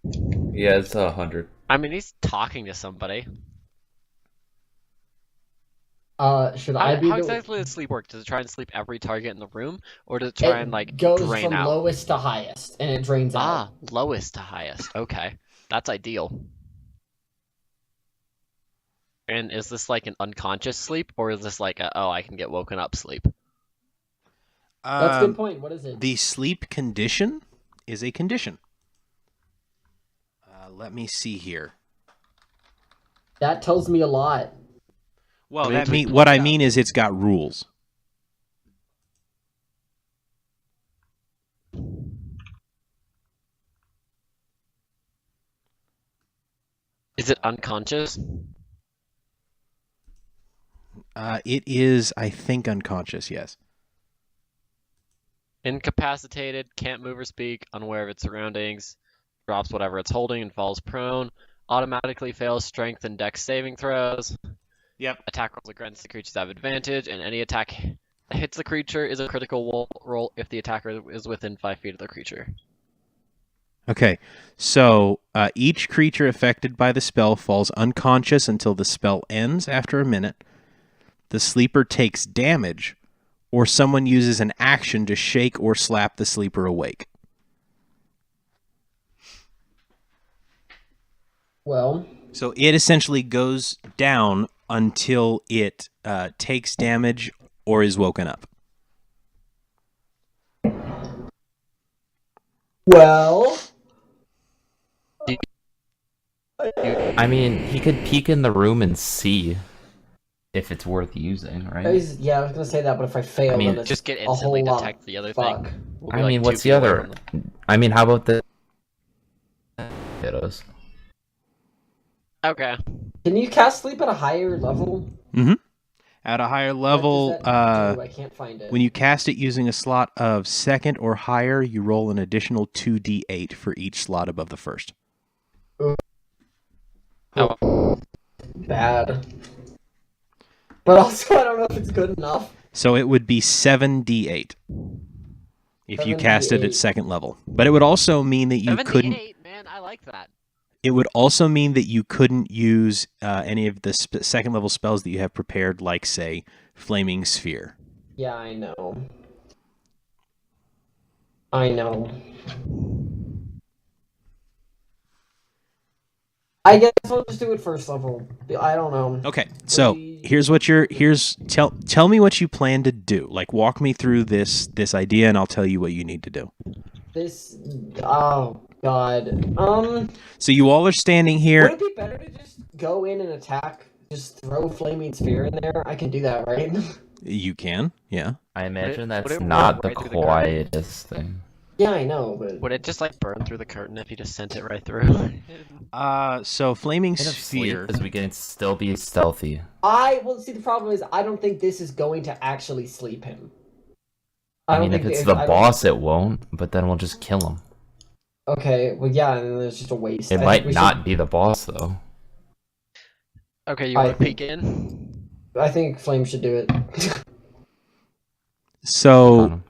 Yeah, it's 100. I mean, he's talking to somebody. Should I be How the... exactly does sleep work? Does it try and sleep every target in the room, or does it try and like goes drain from out? lowest to highest, and it drains out. Ah, lowest to highest. Okay, that's ideal. And is this like an unconscious sleep, or is this like a, oh, I can get woken up sleep? That's a good point. What is it? The sleep condition is a condition. Let me see here. That tells me a lot. Well, what I mean is it's got rules. Is it unconscious? It is, I think, unconscious, yes. Incapacitated, can't move or speak, unaware of its surroundings, drops whatever it's holding and falls prone, automatically fails strength and dex saving throws. Yep. Attack rolls against the creatures have advantage, and any attack that hits the creature is a critical roll if the attacker is within 5 feet of the creature. Okay, so each creature affected by the spell falls unconscious until the spell ends after a minute. The sleeper takes damage, or someone uses an action to shake or slap the sleeper awake. Well... So it essentially goes down until it takes damage or is woken up. Well... I mean, he could peek in the room and see if it's worth using, right? Yeah, I was gonna say that, but if I fail, I mean, then it's just get a instantly whole lot. detect the other Fuck. thing. We'll I be, like, mean, what's 2 the feet away other? from them. I mean, how about the kiddos? Okay. Can you cast sleep at a higher level? Mm-hmm. At a higher level, What does that do? I can't find it. when you cast it using a slot of second or higher, you roll an additional 2d8 for each slot above the first. Oh. Bad. But also, I don't know if it's good enough. So it would be 7d8 if you cast it at 7d8. second level. But it would also mean that you 7d8, couldn't. man, I like that. It would also mean that you couldn't use any of the second level spells that you have prepared, like, say, Flaming Sphere. Yeah, I know. I know. I guess I'll just do it first level. I don't know. Okay, so here's what tell me what you plan to do. Like, walk me through this idea, and I'll tell you what you need to do. Oh god. So you all are standing here. Would it be better to just go in and attack? Just throw Flaming Sphere in there? I can do that, right? You can, yeah. I imagine would that's it not roll the right through the curtain? quietest thing. Yeah, I know, but... Would it just like burn through the curtain if you just sent it right through? So Flaming Kind of Sphere. sleep, as we can still be stealthy. Well, see, the problem is, I don't think this is going to actually sleep him. I mean, if it's the boss, it won't, but then we'll just kill him. Okay, well, yeah, and then it's just a waste. It might not be the boss, though. Okay, you want to peek in? I think Flame should do it. So,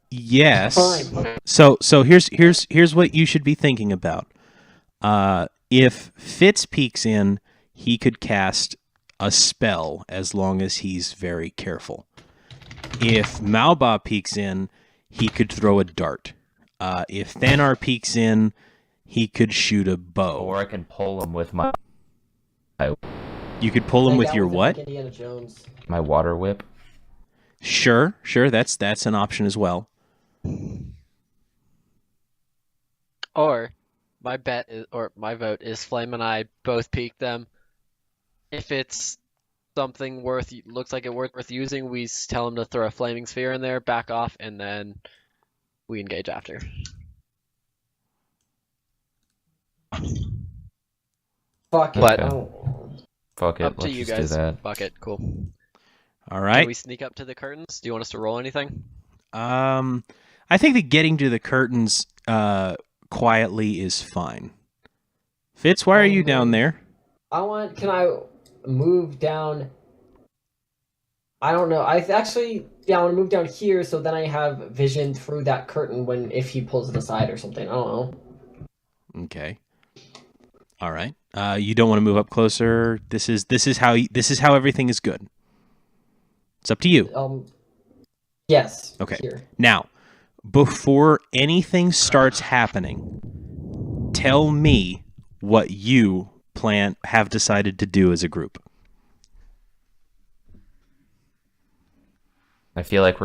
yes. Fine. So here's what you should be thinking about. If Fitz peeks in, he could cast a spell as long as he's very careful. If Malba peeks in, he could throw a dart. If Thanar peeks in, he could shoot a bow. Or I can pull him with my You could pull him with your what? Indiana Jones. my water whip. Sure, that's an option as well. Or my vote is Flame and I both peek them. If it's something looks like it worth using, we tell him to throw a Flaming Sphere in there, back off, and then we engage after. Fuck it. But- Fuck it, Up to let's you just guys. do that. Fuck it, cool. All Can right. we sneak up to the curtains? Do you want us to roll anything? I think that getting to the curtains quietly is fine. Fitz, why are you down there? Can I move down I don't know. I want to move down here so then I have vision through that curtain if he pulls it aside or something. I don't know. Okay. All right. You don't want to move up closer. This is how everything is good. It's up to you. Yes. Okay. Here. Now, before anything starts happening, tell me what you have decided to do as a group. I feel like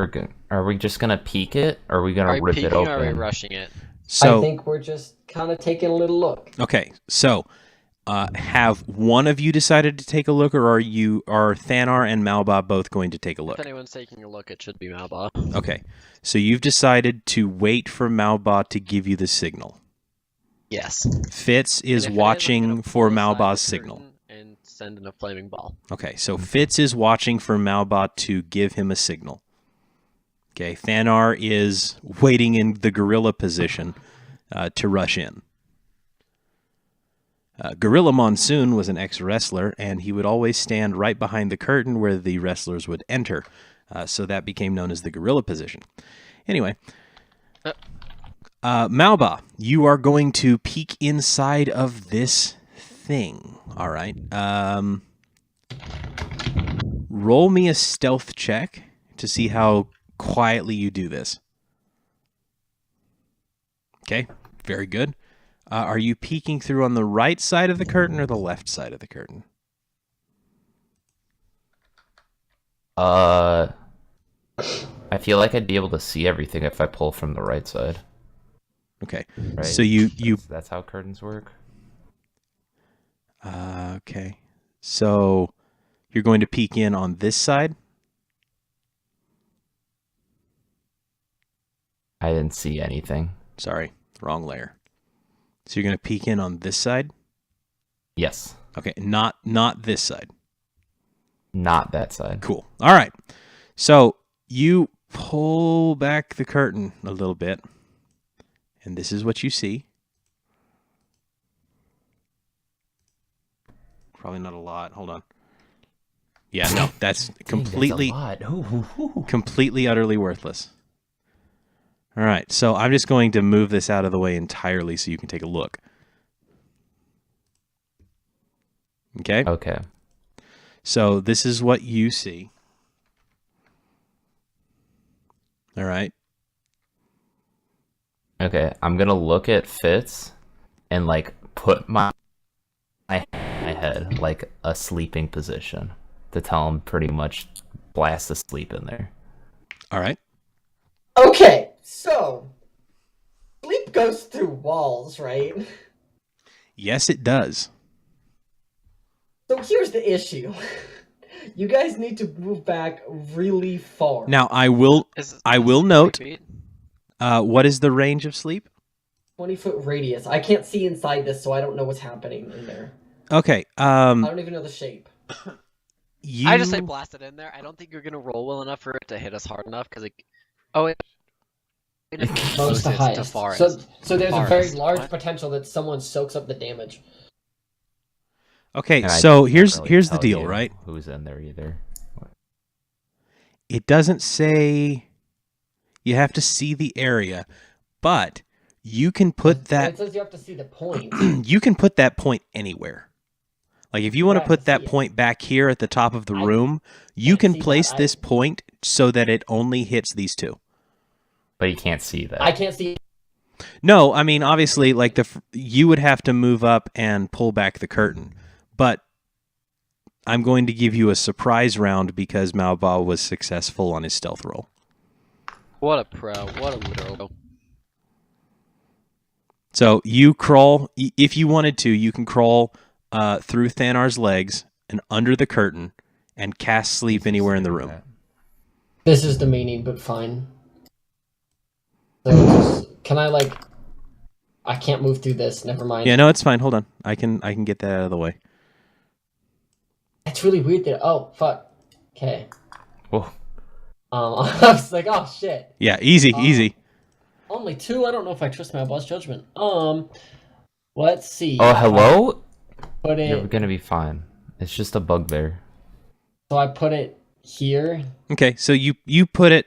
are we just gonna peek it, or are we gonna rip it open? Or are we rushing it? So I think we're just kind of taking a little look. Okay, so have one of you decided to take a look, or are Thanar and Malba both going to take a look? If anyone's taking a look, it should be Malba. Okay, so you've decided to wait for Malba to give you the signal. Yes. Fitz is watching for Malba's signal. And send in a flaming ball. Okay, so Fitz is watching for Malba to give him a signal. Okay, Thanar is waiting in the gorilla position to rush in. Gorilla Monsoon was an ex-wrestler, and he would always stand right behind the curtain where the wrestlers would enter. So that became known as the gorilla position. Anyway, Malba, you are going to peek inside of this thing. All right. Roll me a stealth check to see how quietly you do this. Okay, very good. Are you peeking through on the right side of the curtain or the left side of the curtain? I feel like I'd be able to see everything if I pull from the right side. Okay, right? So that's how curtains work. Okay, so you're going to peek in on this side? I didn't see anything. Sorry, wrong layer. So you're going to peek in on this side? Yes. Okay, not this side. Not that side. Cool. All right. So you pull back the curtain a little bit, and this is what you see. Probably not a lot. Hold on. Yeah, no, that's completely, completely, utterly worthless. All right, so I'm just going to move this out of the way entirely so you can take a look. Okay? Okay. So this is what you see. All right. Okay, I'm gonna look at Fitz and like put my head like a sleeping position to tell him pretty much blast asleep in there. All right. Okay, so sleep goes through walls, right? Yes, it does. So here's the issue. You guys need to move back really far. Now, I will note, what is the range of sleep? 20-foot radius. I can't see inside this, so I don't know what's happening in there. Okay. I don't even know the shape. I just say blast it in there. I don't think you're gonna roll well enough for it to hit us hard enough because it. Oh, it most the highest. So there's a very large potential that someone soaks up the damage. Okay, so here's the deal, right? Who's in there either? It doesn't say you have to see the area, but you can put that. It says you have to see the point. You can put that point anywhere. Like if you want to put that point back here at the top of the room, you can place this point so that it only hits these two. But you can't see that. I can't see. No, I mean obviously, like you would have to move up and pull back the curtain, but I'm going to give you a surprise round because Malba was successful on his stealth roll. What a pro! What a literal. So you crawl, if you wanted to, you can crawl through Thanar's legs and under the curtain and cast sleep anywhere in the room. This is demeaning, but fine. So can I like? I can't move through this. Never mind. Yeah, no, it's fine. Hold on, I can get that out of the way. It's really weird that. Oh fuck. Okay. Whoa. I was like, oh shit. Yeah, easy. Only 2. I don't know if I trust my boss judgment. Let's see. Oh, hello. Put it. You're gonna be fine. It's just a bugbear. So I put it here. Okay, so you put it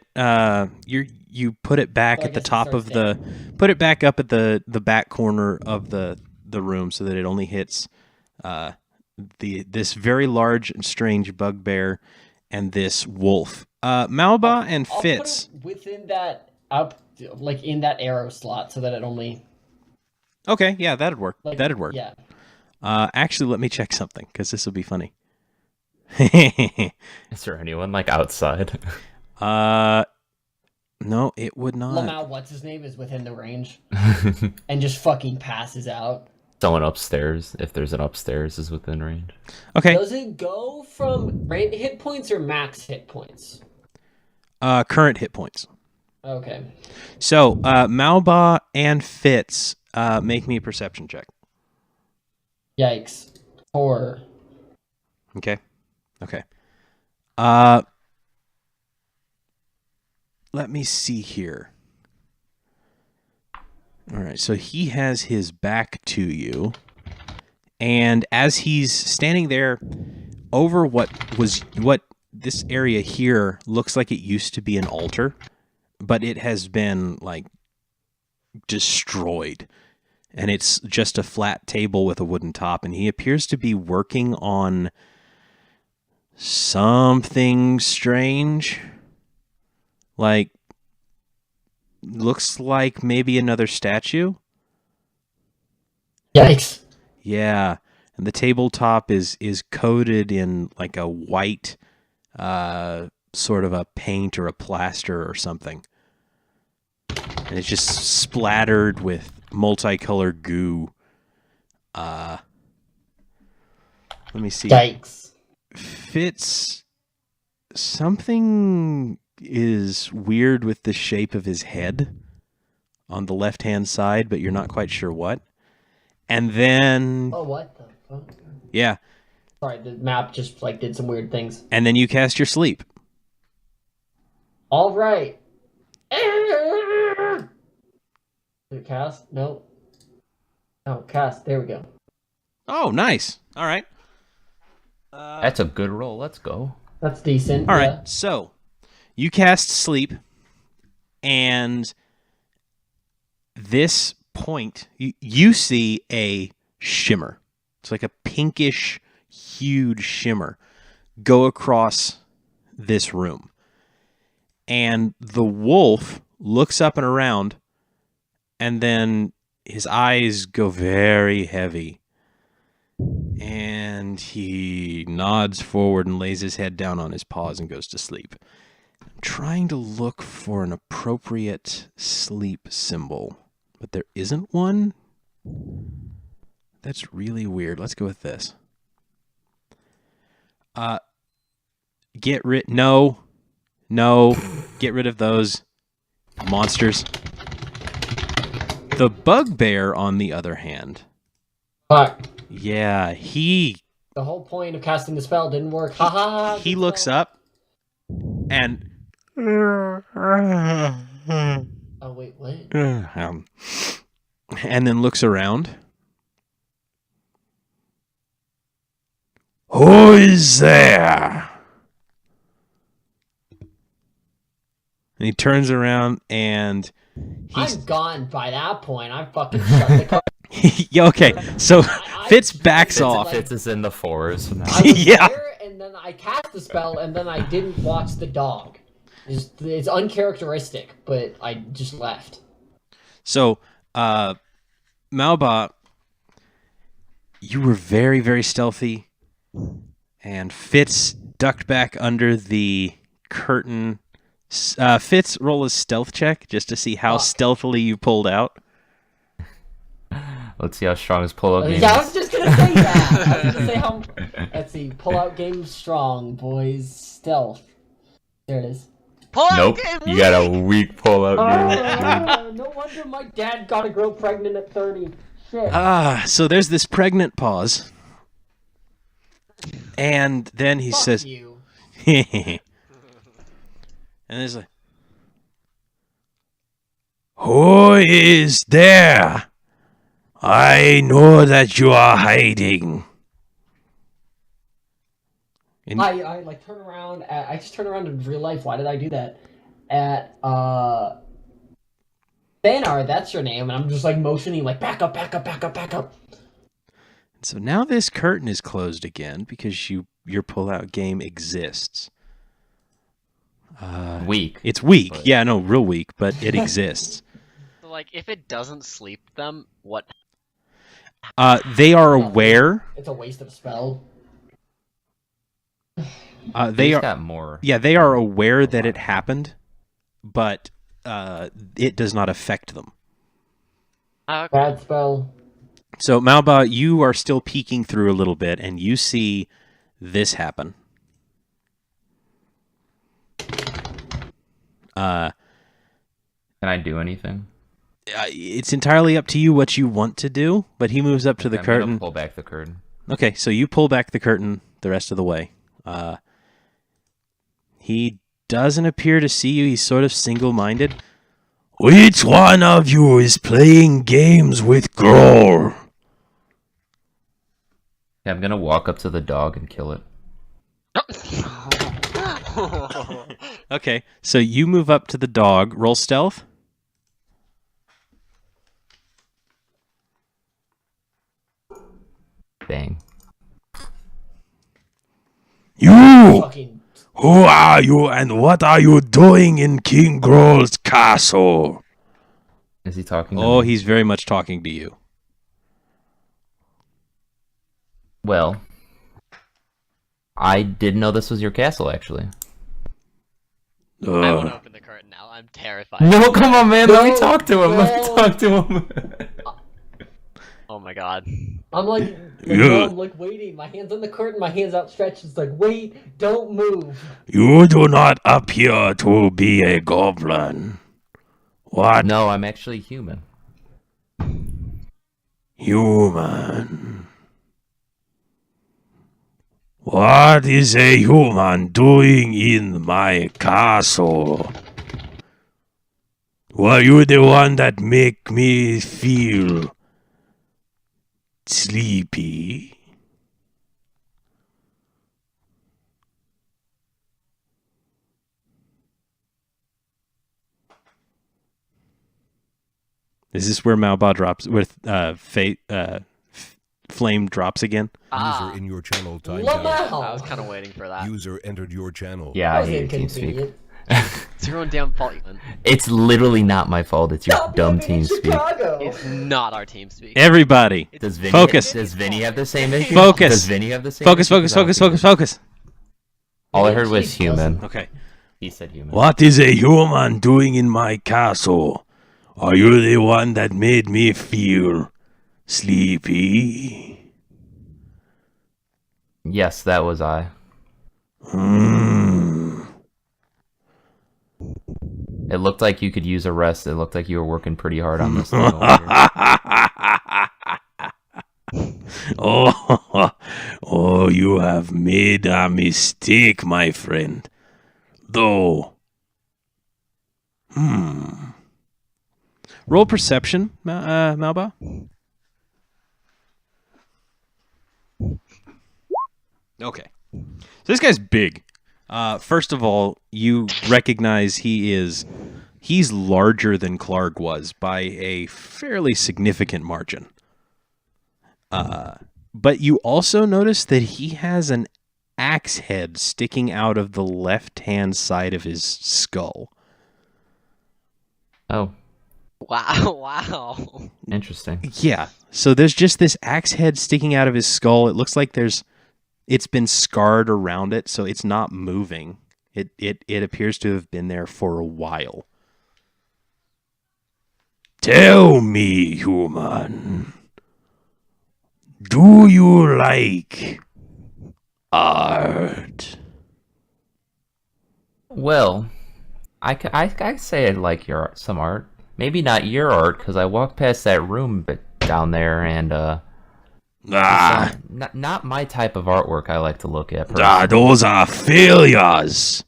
you put it back So I at the guess it top of starts put it back up at the back corner of the room so that it only hits this very large and strange bugbear and this wolf. Malba and I'll Fitz. put it within that like in that arrow slot, so that it only. Okay, yeah, that'd work. Like, That'd work. Yeah. Actually, let me check something because this will be funny. Is there anyone like outside? No, it would not. Lamau, what's his name, is within the range, and just fucking passes out. Someone upstairs, if there's an upstairs, is within range. Okay. Does it go from hit points or max hit points? Current hit points. Okay. So, Malba and Fitz, make me a perception check. Yikes. 4. Okay. Let me see here. All right, so he has his back to you, and as he's standing there over what this area here looks like it used to be an altar, but it has been like destroyed, and it's just a flat table with a wooden top, and he appears to be working on something strange. Like, looks like maybe another statue. Yikes. Yeah, and the tabletop is coated in like a white sort of a paint or a plaster or something. And it's just splattered with multicolored goo. Let me see. Yikes. Fitz, something is weird with the shape of his head on the left-hand side, but you're not quite sure what. And then... Oh, what the fuck? Yeah. Sorry, the map just like did some weird things. And then you cast your sleep. All right. Did it cast? No. Oh, cast. There we go. Oh, nice. All right. That's a good roll. Let's go. That's decent. All yeah. right. So, you cast sleep, and this point, you see a shimmer. It's like a pinkish, huge shimmer go across this room. And the wolf looks up and around, and then his eyes go very heavy. And he nods forward and lays his head down on his paws and goes to sleep. I'm trying to look for an appropriate sleep symbol, but there isn't one. That's really weird. Let's go with this. Get rid... No. Get rid of those monsters. The bugbear, on the other hand... Fuck. Yeah, he... The whole point of casting the spell didn't work. Ha ha ha. He looks up and... Oh, wait, what? and then looks around. Who is there? And he turns around and he's... I'm gone by that point. I fucking shut the car. Yeah, okay, so Fitz backs off. Fitz is in the forest now. I was Yeah. there, and then I cast the spell, and then I didn't watch the dog. It's uncharacteristic, but I just left. So, Malba, you were very, very stealthy, and Fitz ducked back under the curtain. Fitz, roll a stealth check just to see how stealthily you pulled out. Let's see how strong his pull-up game is. Yeah, I was just gonna say that. I was gonna say how. Let's see, pull-out game strong, boys. Stealth. There it is. Nope, you got a weak pull-out game. No wonder my dad got a girl pregnant at 30. Shit. So there's this pregnant pause. And then he Fuck says... you. And there's like... Who is there? I know that you are hiding. And I like turn around. I just turn around in real life. Why did I do that? At Thanar, that's your name, and I'm just like motioning, like back up, back up, back up, back up. so now this curtain is closed again because your pullout game exists. Weak. It's weak. But- Yeah, no, real weak, but it exists. So, like, if it doesn't sleep them, what? They are aware. It's a waste of a spell. They He's are. got more. Yeah, they are aware that it happened, but it does not affect them. Okay. Bad spell. So, Malba, you are still peeking through a little bit, and you see this happen. Can I do anything? It's entirely up to you what you want to do, but he moves up to the I'm gonna curtain. pull back the curtain. Okay, so you pull back the curtain the rest of the way. He doesn't appear to see you. He's sort of single-minded. Which one of you is playing games with Groll? Yeah, I'm gonna walk up to the dog and kill it. Okay, so you move up to the dog. Roll stealth. Bang. You! Fucking. Who are you and what are you doing in King Groll's castle? Is he talking to Oh, me? he's very much talking to you. Well, I didn't know this was your castle, actually. I won't open the curtain now. I'm terrified. No, come on, man. Let me No, talk to him. Let me no. talk to him. Oh my god. I'm like, Yeah. I'm like waiting. My hands on the curtain. My hands outstretched. It's like, wait, don't move. You do not appear to be a goblin. What? No, I'm actually human. Human. What is a human doing in my castle? Were you the one that make me feel sleepy? Is this where Malba drops with flame drops again? User in your channel timed Love out. out. I was kind of waiting for that. User entered your channel. Yeah, That I was hate TeamSpeak. inconvenient. It's your own damn fault, man. It's literally not my fault. It's your Stop dumb living in TeamSpeak. Chicago. It's not our team speak. Everybody, Does Vinny, Focus. Does Vinny have the same issue? Focus. Does Vinny have the same focus, issue? focus, 'Cause I don't focus, think focus, focus. All I heard was TeamSpeak doesn't. human. Okay. He said human. What is a human doing in my castle? Are you the one that made me feel sleepy? Yes, that was I. It looked like you could use a rest. It looked like you were working pretty hard on this. Oh, you have made a mistake, my friend. Though. Roll perception, Malba. Okay. So this guy's big. First of all, you recognize he's larger than Clark was by a fairly significant margin. But you also notice that he has an axe head sticking out of the left-hand side of his skull. Oh, Wow, wow. interesting. Yeah. So there's just this axe head sticking out of his skull. It looks like it's been scarred around it, so it's not moving. It appears to have been there for a while. Tell me, human. Do you like art? Well, I say I like some art. Maybe not your art, because I walked past that room down there, and not my type of artwork I like to look at. Personally. Those are failures.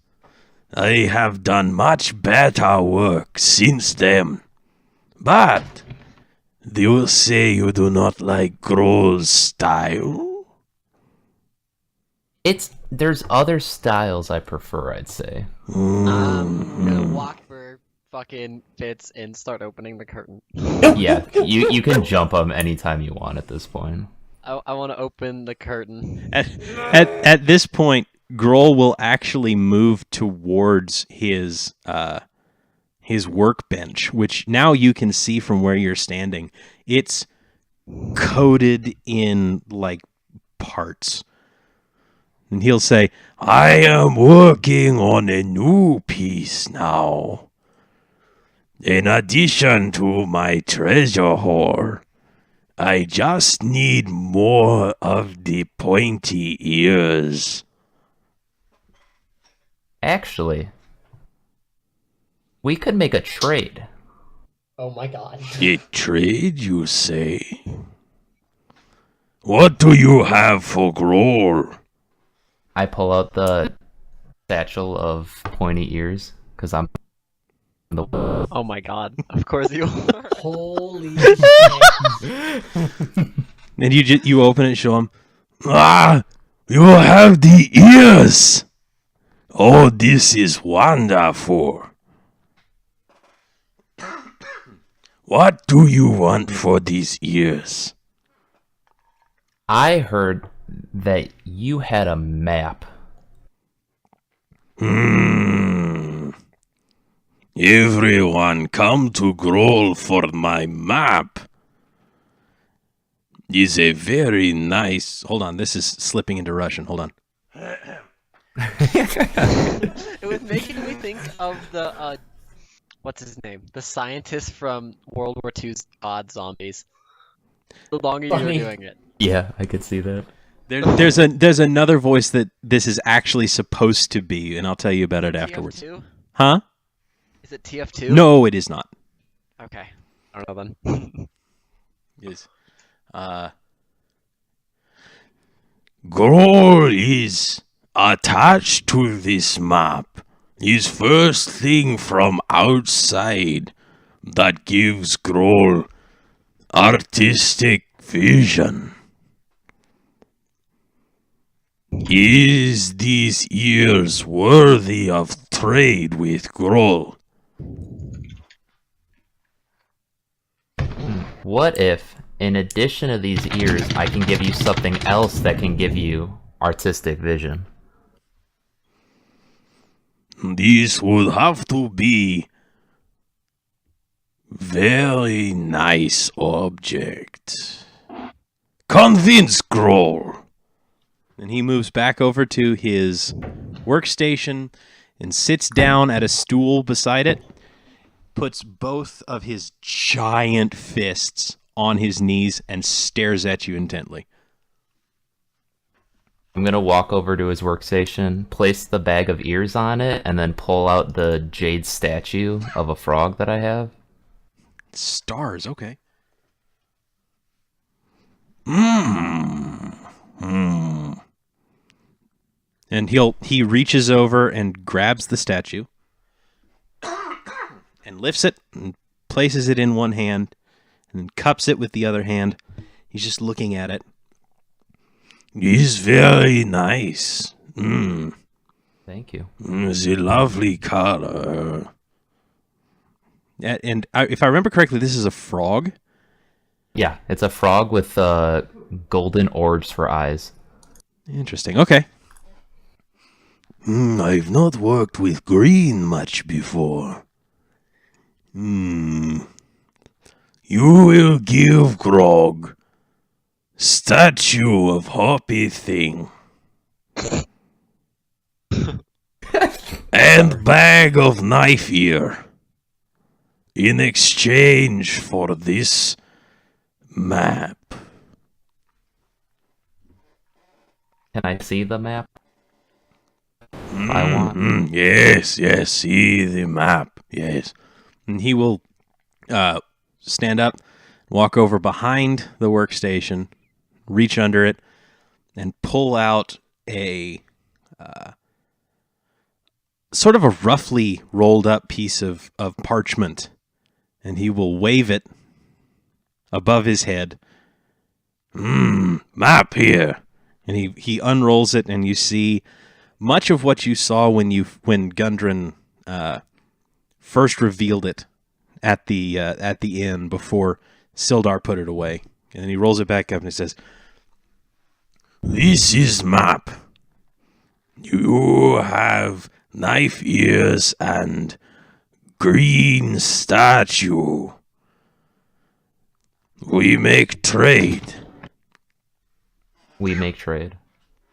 I have done much better work since then. But you say you do not like Groll's style? It's There's other styles I prefer, I'd say. I'm gonna walk for fucking Fitz and start opening the curtain. Yeah, you can jump them anytime you want at this point. I want to open the curtain. At this point, Grohl will actually move towards his workbench, which now you can see from where you're standing. It's coated in like parts. And he'll say, "I am working on a new piece now. In addition to my treasure hoard, I just need more of the pointy ears." Actually, we could make a trade. Oh my god. A trade, you say? What do you have for Grohl? I pull out the satchel of pointy ears, because I'm the... Oh my god. Of course you are. Holy shit. And you open it and show him. Ah, you have the ears. Oh, this is wonderful. What do you want for these ears? I heard that you had a map. Everyone come to Grohl for my map. Is a very nice... Hold on, this is slipping into Russian. Hold on. It was making me think of the what's his name? The scientist from World War II's Odd Zombies. The longer you were doing it. Yeah, I could see that. There's another voice that this is actually supposed to be, and I'll tell you about it afterwards. TF2? Huh? Is it TF2? No, it is not. Okay. I don't know then. Yes. Grohl is attached to this map. His first thing from outside that gives Grohl artistic vision. Is these ears worthy of trade with Grohl? What if, in addition to these ears, I can give you something else that can give you artistic vision? This would have to be very nice object. Convince Grohl. And he moves back over to his workstation and sits down at a stool beside it, puts both of his giant fists on his knees, and stares at you intently. I'm gonna walk over to his workstation, place the bag of ears on it, and then pull out the jade statue of a frog that I have. Stars, okay. And he reaches over and grabs the statue and lifts it and places it in one hand and then cups it with the other hand. He's just looking at it. It's very nice. Thank you. It's a lovely color. And if I remember correctly, this is a frog. Yeah, it's a frog with golden orbs for eyes. Interesting. Okay. I've not worked with green much before. You will give Grog statue of Hoppy Thing and bag of knife ear in exchange for this map. Can I see the map? I want. Yes, see the map, yes. And he will stand up, walk over behind the workstation, reach under it, and pull out a sort of a roughly rolled up piece of parchment, and he will wave it above his head. Map here. And he unrolls it, and you see much of what you saw when Gundren first revealed it at the inn before Sildar put it away, and then he rolls it back up and he says, "This is map. You have knife ears and green statue. We make trade. We make trade.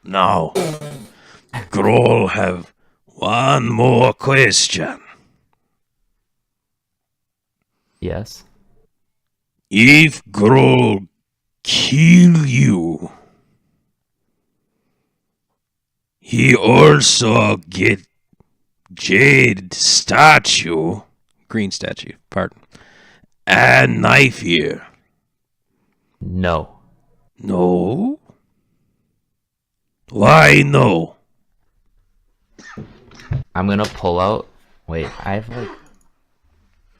Now, Groll have one more question. Yes. If Groll kill you, he also get jade statue, green statue, pardon, and knife ear. No. No? Why no? I'm gonna pull out. Wait, I have like.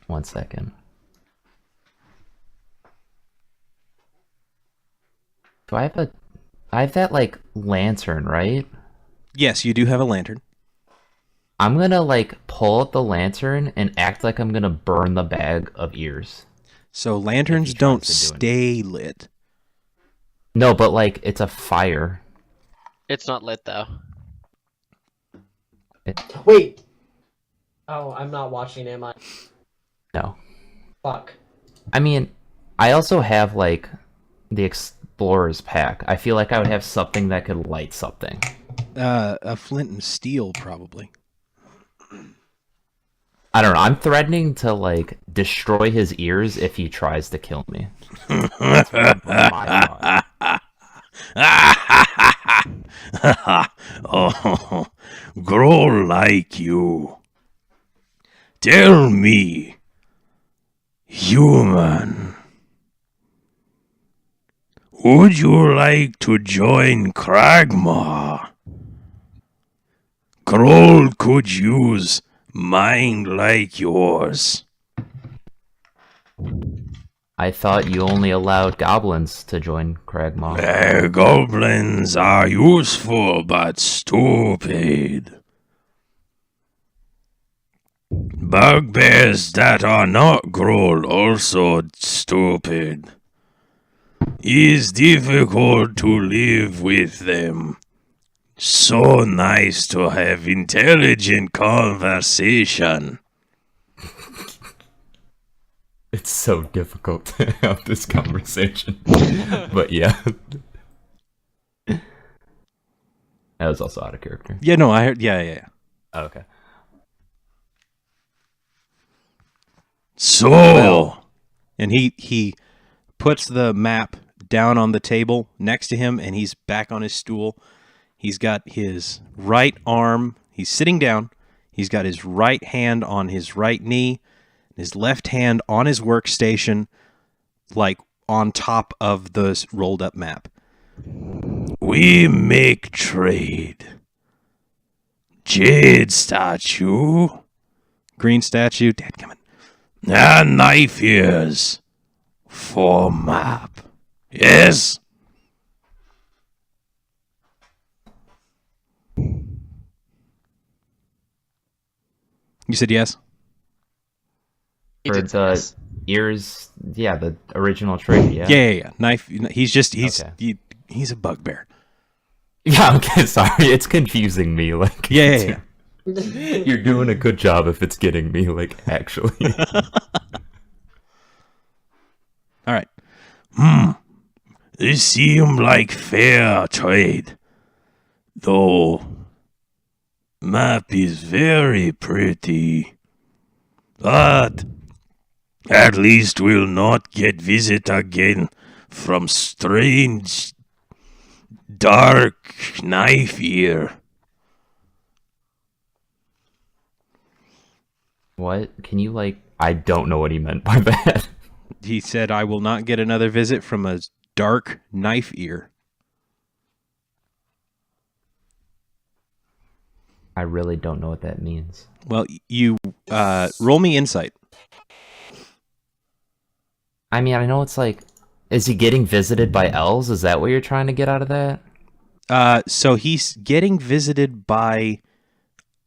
1 second. Do I have a. I have that like lantern, right? Yes, you do have a lantern. I'm gonna like pull out the lantern and act like I'm gonna burn the bag of ears. So lanterns don't stay lit. No, but like it's a fire. It's not lit though. Wait. Oh, I'm not watching, am I? No. Fuck. I mean, I also have like the explorer's pack. I feel like I would have something that could light something. A flint and steel, probably. I don't know. I'm threatening to like destroy his ears if he tries to kill me. That's my thought. Oh, grow like you. Tell me, human, would you like to join Kragmaw? Groll could use mind like yours. I thought you only allowed goblins to join Kragmaw. Goblins are useful but stupid. Bugbears that are not Groll also stupid. It's difficult to live with them. So nice to have intelligent conversation. It's so difficult to have this conversation. But yeah. That was also out of character. Yeah, no, I heard. Yeah. Oh, okay. So, and he puts the map down on the table next to him, and he's back on his stool. He's got his right arm. He's sitting down. He's got his right hand on his right knee, his left hand on his workstation, like on top of the rolled up map. We make trade. Jade statue. Green statue. Dadgummit. And knife ears. For map. Yes? You said yes? For the ears, yeah, the original trade, yeah. Yeah. Knife. He's Okay. he's a bugbear. Yeah, okay, sorry, it's confusing me. Like, Yeah. You're doing a good job if it's getting me, like, actually. All right. This seems like fair trade, though. Map is very pretty, but at least we'll not get visit again from strange, dark knife ear. What? Can you, like... I don't know what he meant by that. He said, I will not get another visit from a dark knife ear. I really don't know what that means. Well, you roll me insight. I mean, I know it's like... Is he getting visited by elves? Is that what you're trying to get out of that? So he's getting visited by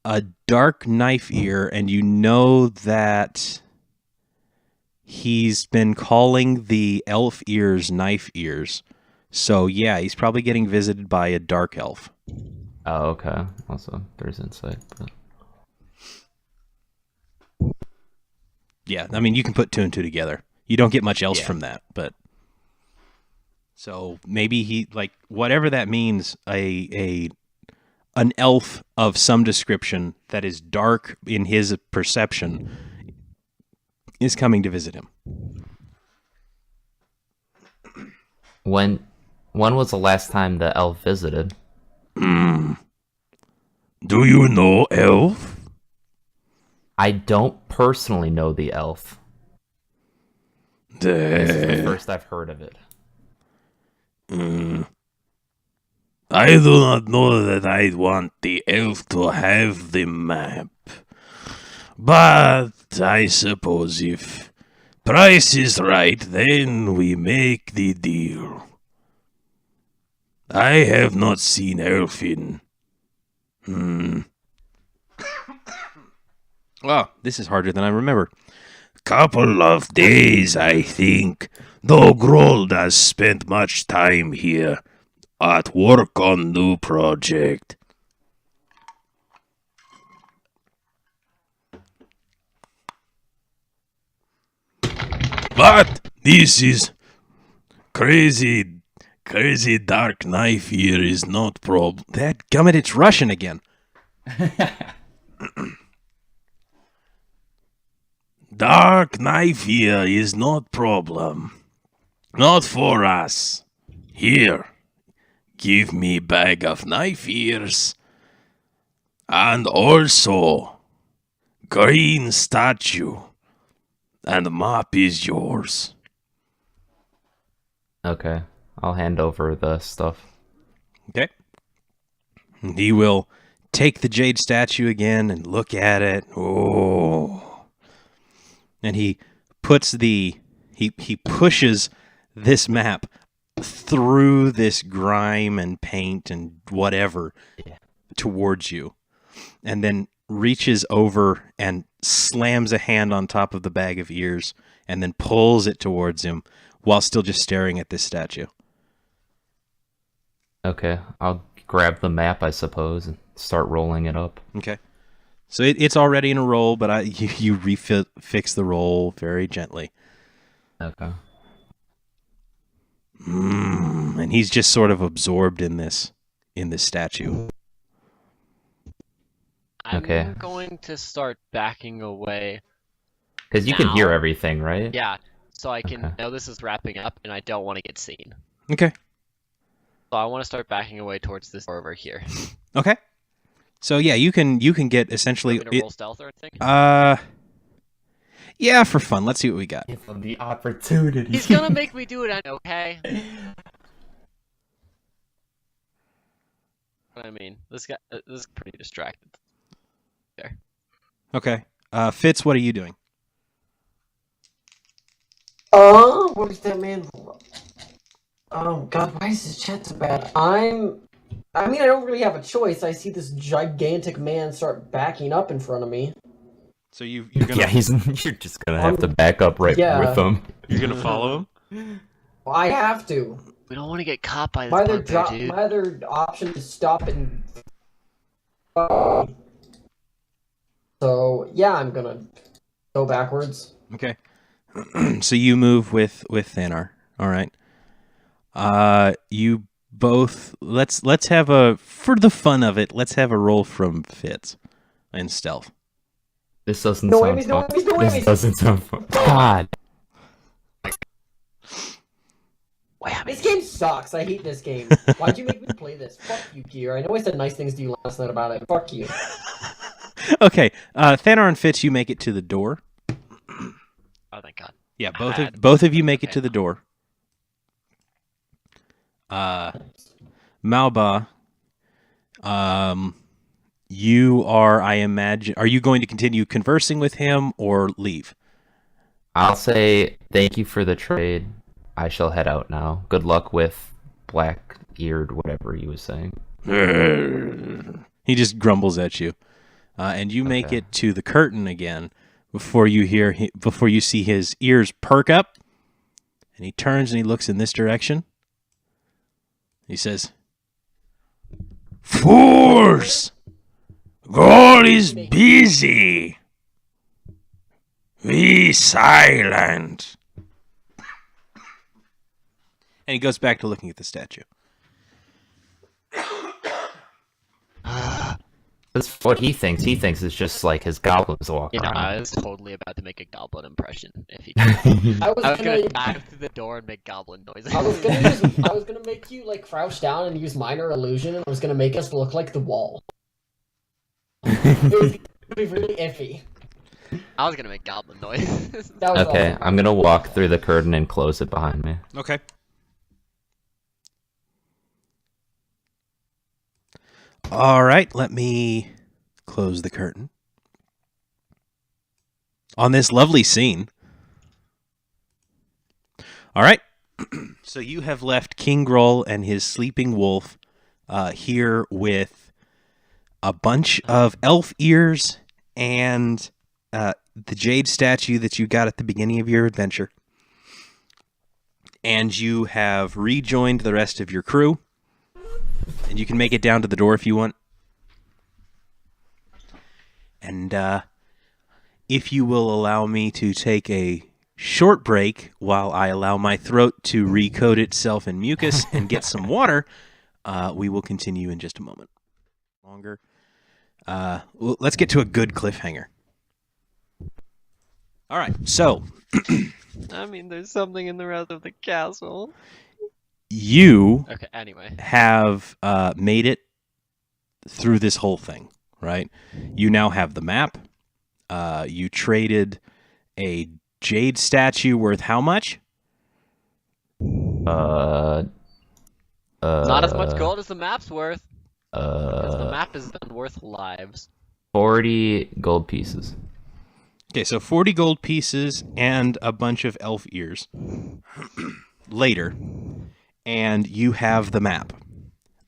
a dark knife ear, and you know that he's been calling the elf ears knife ears. So yeah, he's probably getting visited by a dark elf. Oh, okay. Also, there's insight. But... Yeah, I mean, you can put 2 and 2 together. You don't get much else from that, but so maybe he, like, whatever that means, an elf of some description that is dark in his perception is coming to visit him. When was the last time the elf visited? Do you know elf? I don't personally know the elf. This is the first I've heard of it. I do not know that I want the elf to have the map. But I suppose if price is right, then we make the deal. I have not seen elf in... Oh, this is harder than I remember. Couple of days, I think. Though Grold has spent much time here at work on new project. But this is crazy dark knife here is not problem. That gummit, it's Russian again. Dark knife here is not problem. Not for us. Here, give me bag of knife ears. And also, green statue. And map is yours. Okay, I'll hand over the stuff. Okay. He will take the jade statue again and look at it. Oh. And he puts he pushes this map through this grime and paint and whatever towards you. And then reaches over and slams a hand on top of the bag of ears and then pulls it towards him while still just staring at this statue. Okay, I'll grab the map, I suppose, and start rolling it up. Okay. So it's already in a roll, but you fix the roll very gently. Okay. And he's just sort of absorbed in this statue. I'm Okay. going to start backing away. Because you can hear everything, right? Yeah, so I can Okay. know this is wrapping up, and I don't want to get seen. Okay. So I want to start backing away towards this door over here. Okay. So yeah, you can get essentially. Want me to roll stealth or anything? Yeah, for fun. Let's see what we got. Give him the opportunity. He's gonna make me do it, okay? I mean, this is pretty distracted. There. Okay. Fitz, what are you doing? What is that man? Oh god, why is this chat so bad? I mean, I don't really have a choice. I see this gigantic man start backing up in front of me. So you're gonna Yeah, you're just gonna have to back up right with him. you're gonna follow him. Well, I have to. We don't want to get caught by this My other bugbear, dude. my other option is stop and. So yeah, I'm gonna go backwards. Okay. So you move with Thanar. All right. You both let's have for the fun of it. Let's have a roll from Fitz in stealth. This doesn't No sound whammies, no fun. whammies, no This whammies. doesn't sound fun. God. This game sucks. I hate this game. Why'd you make me play this? Fuck you, Gear. I know I said nice things to you last night about it. Fuck you. Okay. Thanar and Fitz, you make it to the door. Oh, thank God. Yeah, both of you make it to the door. Malba, you are, I imagine, are you going to continue conversing with him or leave? I'll say thank you for the trade. I shall head out now. Good luck with black-eared whatever he was saying. He just grumbles at you, and you make it to the curtain again before you see his ears perk up, and he turns and he looks in this direction. He says, "Fools! God is busy. Be silent." And he goes back to looking at the statue. That's what he thinks. He thinks it's just like his goblins walking around. I was totally about to make a goblin impression if he could. I was gonna dive through the door and make goblin noises. I was gonna make you like crouch down and use minor illusion, and I was gonna make us look like the wall. It would be really iffy. I was gonna make goblin noises. Okay, I'm gonna walk through the curtain and close it behind me. Okay. All right, let me close the curtain on this lovely scene. All right, so you have left King Groll and his sleeping wolf here with a bunch of elf ears and the jade statue that you got at the beginning of your adventure. And you have rejoined the rest of your crew. And you can make it down to the door if you want. And if you will allow me to take a short break while I allow my throat to recoat itself in mucus and get some water, we will continue in just a moment. Longer. Let's get to a good cliffhanger. All right, so... I mean, there's something in the rest of the castle. You anyway, have made it through this whole thing, right? You now have the map. You traded a jade statue worth how much? Not as much gold as the map's worth. Because the map is then worth lives. 40 gold pieces. Okay, so 40 gold pieces and a bunch of elf ears. Later. And you have the map.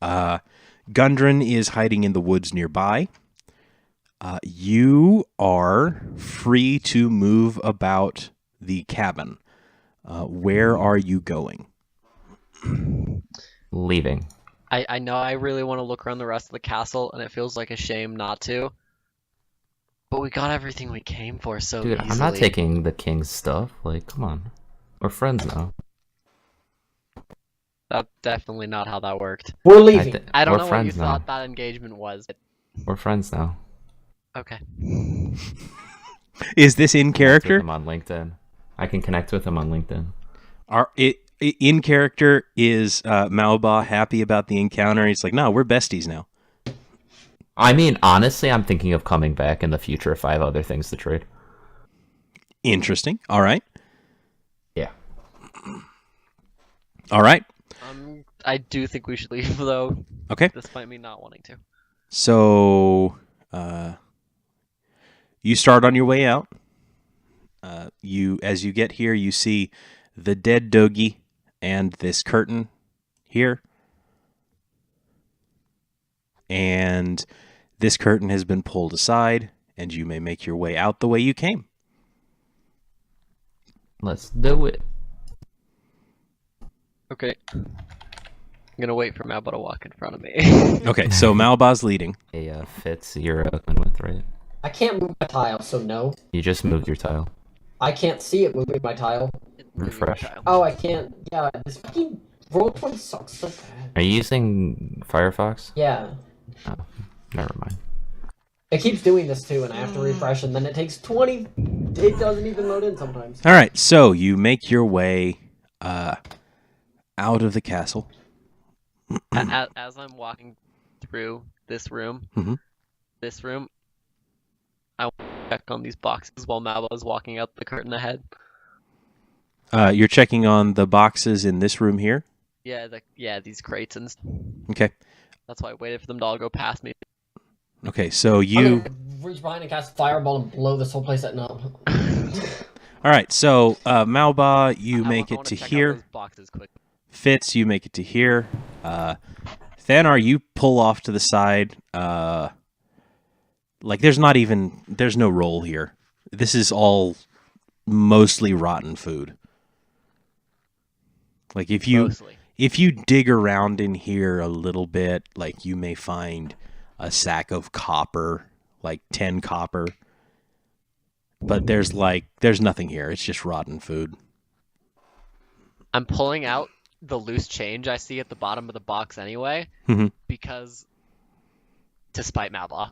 Gundren is hiding in the woods nearby. You are free to move about the cabin. Where are you going? Leaving. I know I really want to look around the rest of the castle, and it feels like a shame not to. But we got everything we came for so Dude, easily. I'm not taking the king's stuff. Like, come on. We're friends now. That's definitely not how that worked. We're leaving. I don't We're know what you friends now. thought that engagement was. We're friends now. Okay. Is this in character? With him on LinkedIn. I can connect with him on LinkedIn. In character, is Malba happy about the encounter? He's like, no, we're besties now. I mean, honestly, I'm thinking of coming back in the future if I have other things to trade. Interesting. All right. Yeah. All right. I do think we should leave, though. Okay. Despite me not wanting to. So, you start on your way out. As you get here, you see the dead Dogi and this curtain here. And this curtain has been pulled aside, and you may make your way out the way you came. Let's do it. Okay. I'm gonna wait for Malba to walk in front of me. Okay, so Malba's leading. Hey, Fitz, you're coming with, right? I can't move my tile, so no. You just moved your tile. I can't see it moving my tile. Refresh. Oh, I can't. Yeah, this fucking Roll20 sucks so bad. Are you using Firefox? Yeah. Oh, never mind. It keeps doing this too, and I have to refresh, and then it takes 20. It doesn't even load in sometimes. All right, so you make your way out of the castle. As I'm walking through this room, I want to check on these boxes while Malba is walking out the curtain ahead. You're checking on the boxes in this room here? Yeah, these crates and stuff. Okay. That's why I waited for them to all go past me. Okay, so I'm you... gonna reach behind and cast Fireball and blow this whole place up. All right, so Malba, you make it to check out here. those boxes quick. Fitz, you make it to here. Thanar, you pull off to the side. Like there's no roll here. This is all mostly rotten food. Like if you dig around in here a little bit, like you may find a sack of copper, like 10 copper. But there's nothing here. It's just rotten food. I'm pulling out the loose change I see at the bottom of the box anyway, because to spite Malba.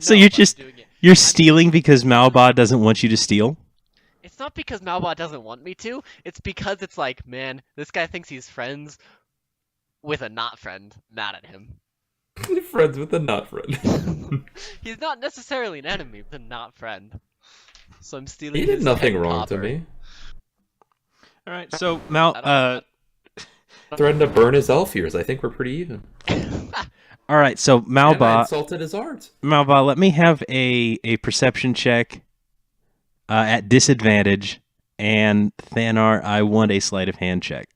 So you're stealing because Malba doesn't want you to steal? It's not because Malba doesn't want me to. It's because it's like, man, this guy thinks he's friends with a not friend mad at him. Friends with a not friend. He's not necessarily an enemy, but a not friend. So I'm stealing. He did his nothing 10 wrong copper. to me. All right, so Threatened to burn his elf ears. I think we're pretty even. all right, so And I Malba, insulted his art. let me have a perception check at disadvantage, and Thanar, I want a sleight of hand check.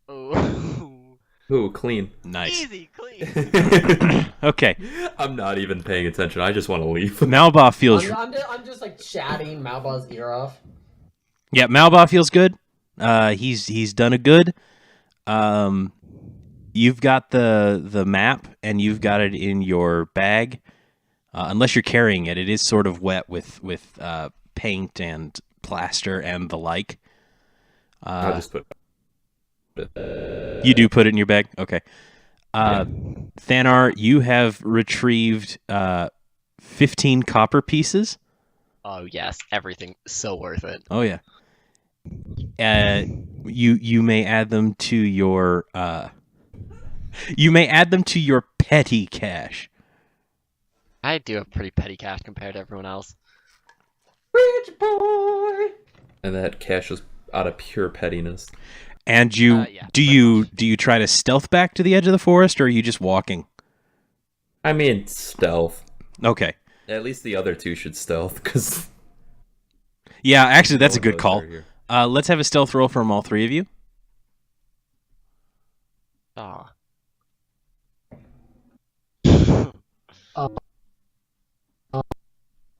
Oh. Ooh, clean. Nice. Easy, clean. Okay, I'm not even paying attention. I just want to leave. Malba feels. I'm just like chatting Malba's ear off. Yeah, Malba feels good. He's done a good. You've got the map and you've got it in your bag. Unless you're carrying it, it is sort of wet with paint and plaster and the like. I'll just put. You do put it in your bag? Okay. Yeah. Thanar, you have retrieved 15 copper pieces. Oh yes, everything so worth it. Oh yeah. You may add them to your petty cash. I do have pretty petty cash compared to everyone else. Rich boy. And that cash was out of pure pettiness. And Yeah, do you try to stealth back to the edge of the forest, or are you just walking? I mean, stealth. Okay. At least the other two should stealth, because... Yeah, actually, that's a good call. Here. Let's have a stealth roll from all three of you. Ah.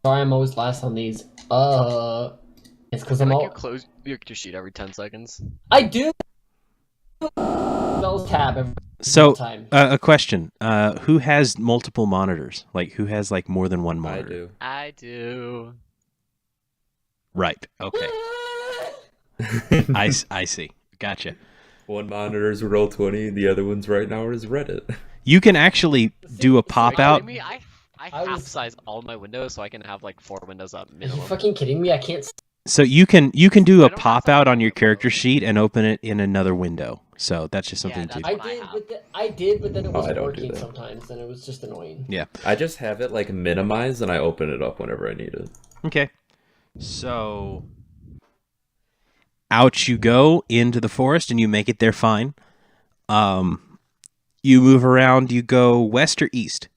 Sorry, I'm always last on these. It's because I'm Like all. you close your sheet every 10 seconds. I do. Spells tab every So, time. a question: who has multiple monitors? Like, who has like more than one I monitor? do. I do. Right. Okay. I see. Gotcha. One monitor's Roll20, the other one's right now is Reddit. You can actually do a pop Are you out. kidding me? I I was- half size all my windows so I can have like 4 windows up Are you minimum. fucking kidding me? I can't. So you can do I a don't pop have out on your to- character sheet and open it in another window. So that's just something that's to. I what I did, have. but I did, but then it Oh, I wasn't don't do working that. sometimes, and it was just annoying. Yeah. I just have it like minimized and I open it up whenever I need it. Okay. So out you go into the forest and you make it there fine. You move around, you go west or east?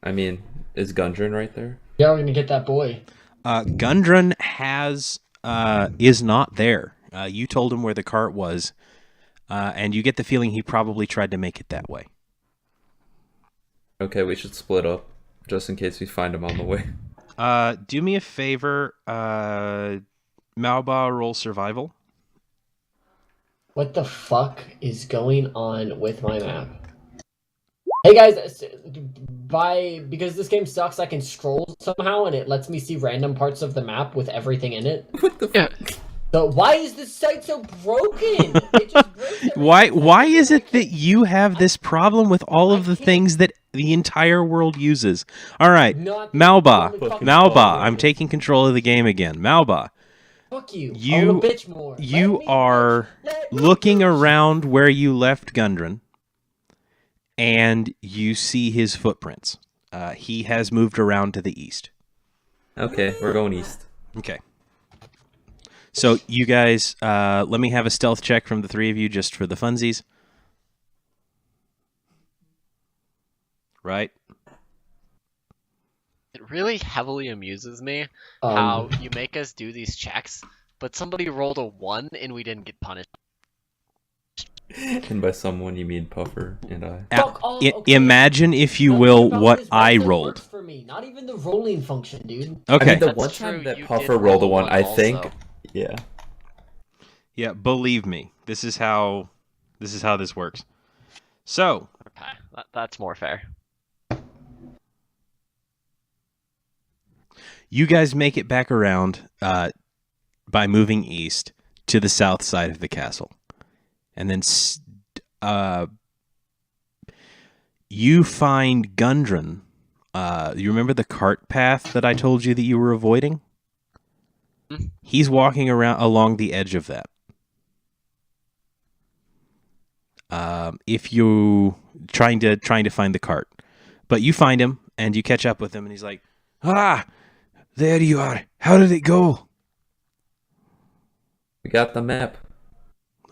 I mean, is Gundren right there? Yeah, we're gonna get that boy. Gundren is not there. You told him where the cart was, and you get the feeling he probably tried to make it that way. Okay, we should split up, just in case we find him on the way. Do me a favor, Malba, roll survival. What the fuck is going on with my map? Hey guys, because this game sucks, I can scroll somehow and it lets me see random parts of the map with everything in it. What the Yeah. So why is this site so broken? It just breaks every Why 10 is seconds. it that you have this problem with all of the things that the entire world uses? All right, Not the Malba, only fucking Malba, problem. I'm taking control of the game again. Malba, Fuck you. You- I wanna bitch more. you Let me are bitch. Let me looking bitch. around where you left Gundren, and you see his footprints. He has moved around to the east. Okay, we're going east. Okay. So you guys, let me have a stealth check from the three of you just for the funsies. Right? It really heavily amuses me Um, how you make us do these checks but somebody rolled a 1 and we didn't get punished. And by someone you mean Puffer and I. Fuck off, okay. Imagine, if you Nothing will, about what this I website rolled. works for me. Not even the rolling function, dude. Okay. I mean, the That's one true, time that you Puffer did rolled a roll a 1, I one think. also. Yeah. Yeah, believe me, this is how this works. So, Okay, that's more fair. you guys make it back around by moving east to the south side of the castle, and then you find Gundren. You remember the cart path that I told you that you were avoiding? Hmm. He's walking around along the edge of that. If you trying to find the cart, but you find him and you catch up with him, and he's like, "Ah, there you are. How did it go?" We got the map.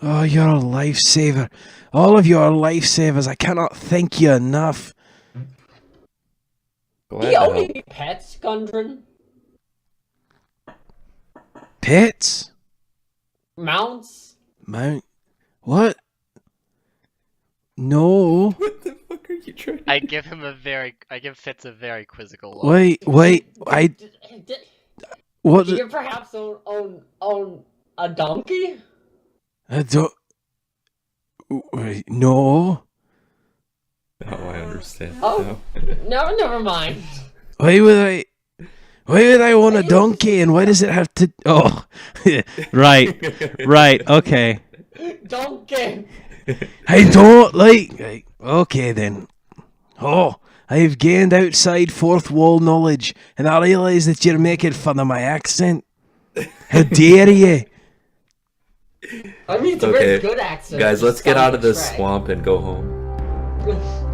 "Oh, you're a lifesaver. All of you are lifesavers. I cannot thank you enough." Glad Do to you own help. any pets, Gundren? Pets? Mounts? Mount? What? No. What the fuck are you trying to I give Fitz a very quizzical look. Wait. What? Do you perhaps own a donkey? I don't. Wait, no. Oh, I understand. Oh. now. No, never mind. Why would I want a donkey, and why does it have to? Oh, right, okay. Donkey! I don't like. Okay then. Oh, I've gained outside fourth wall knowledge, and I realise that you're making fun of my accent. How dare you? I mean, it's a Okay. very good accent. Guys, let's get out of this Track. swamp and go home.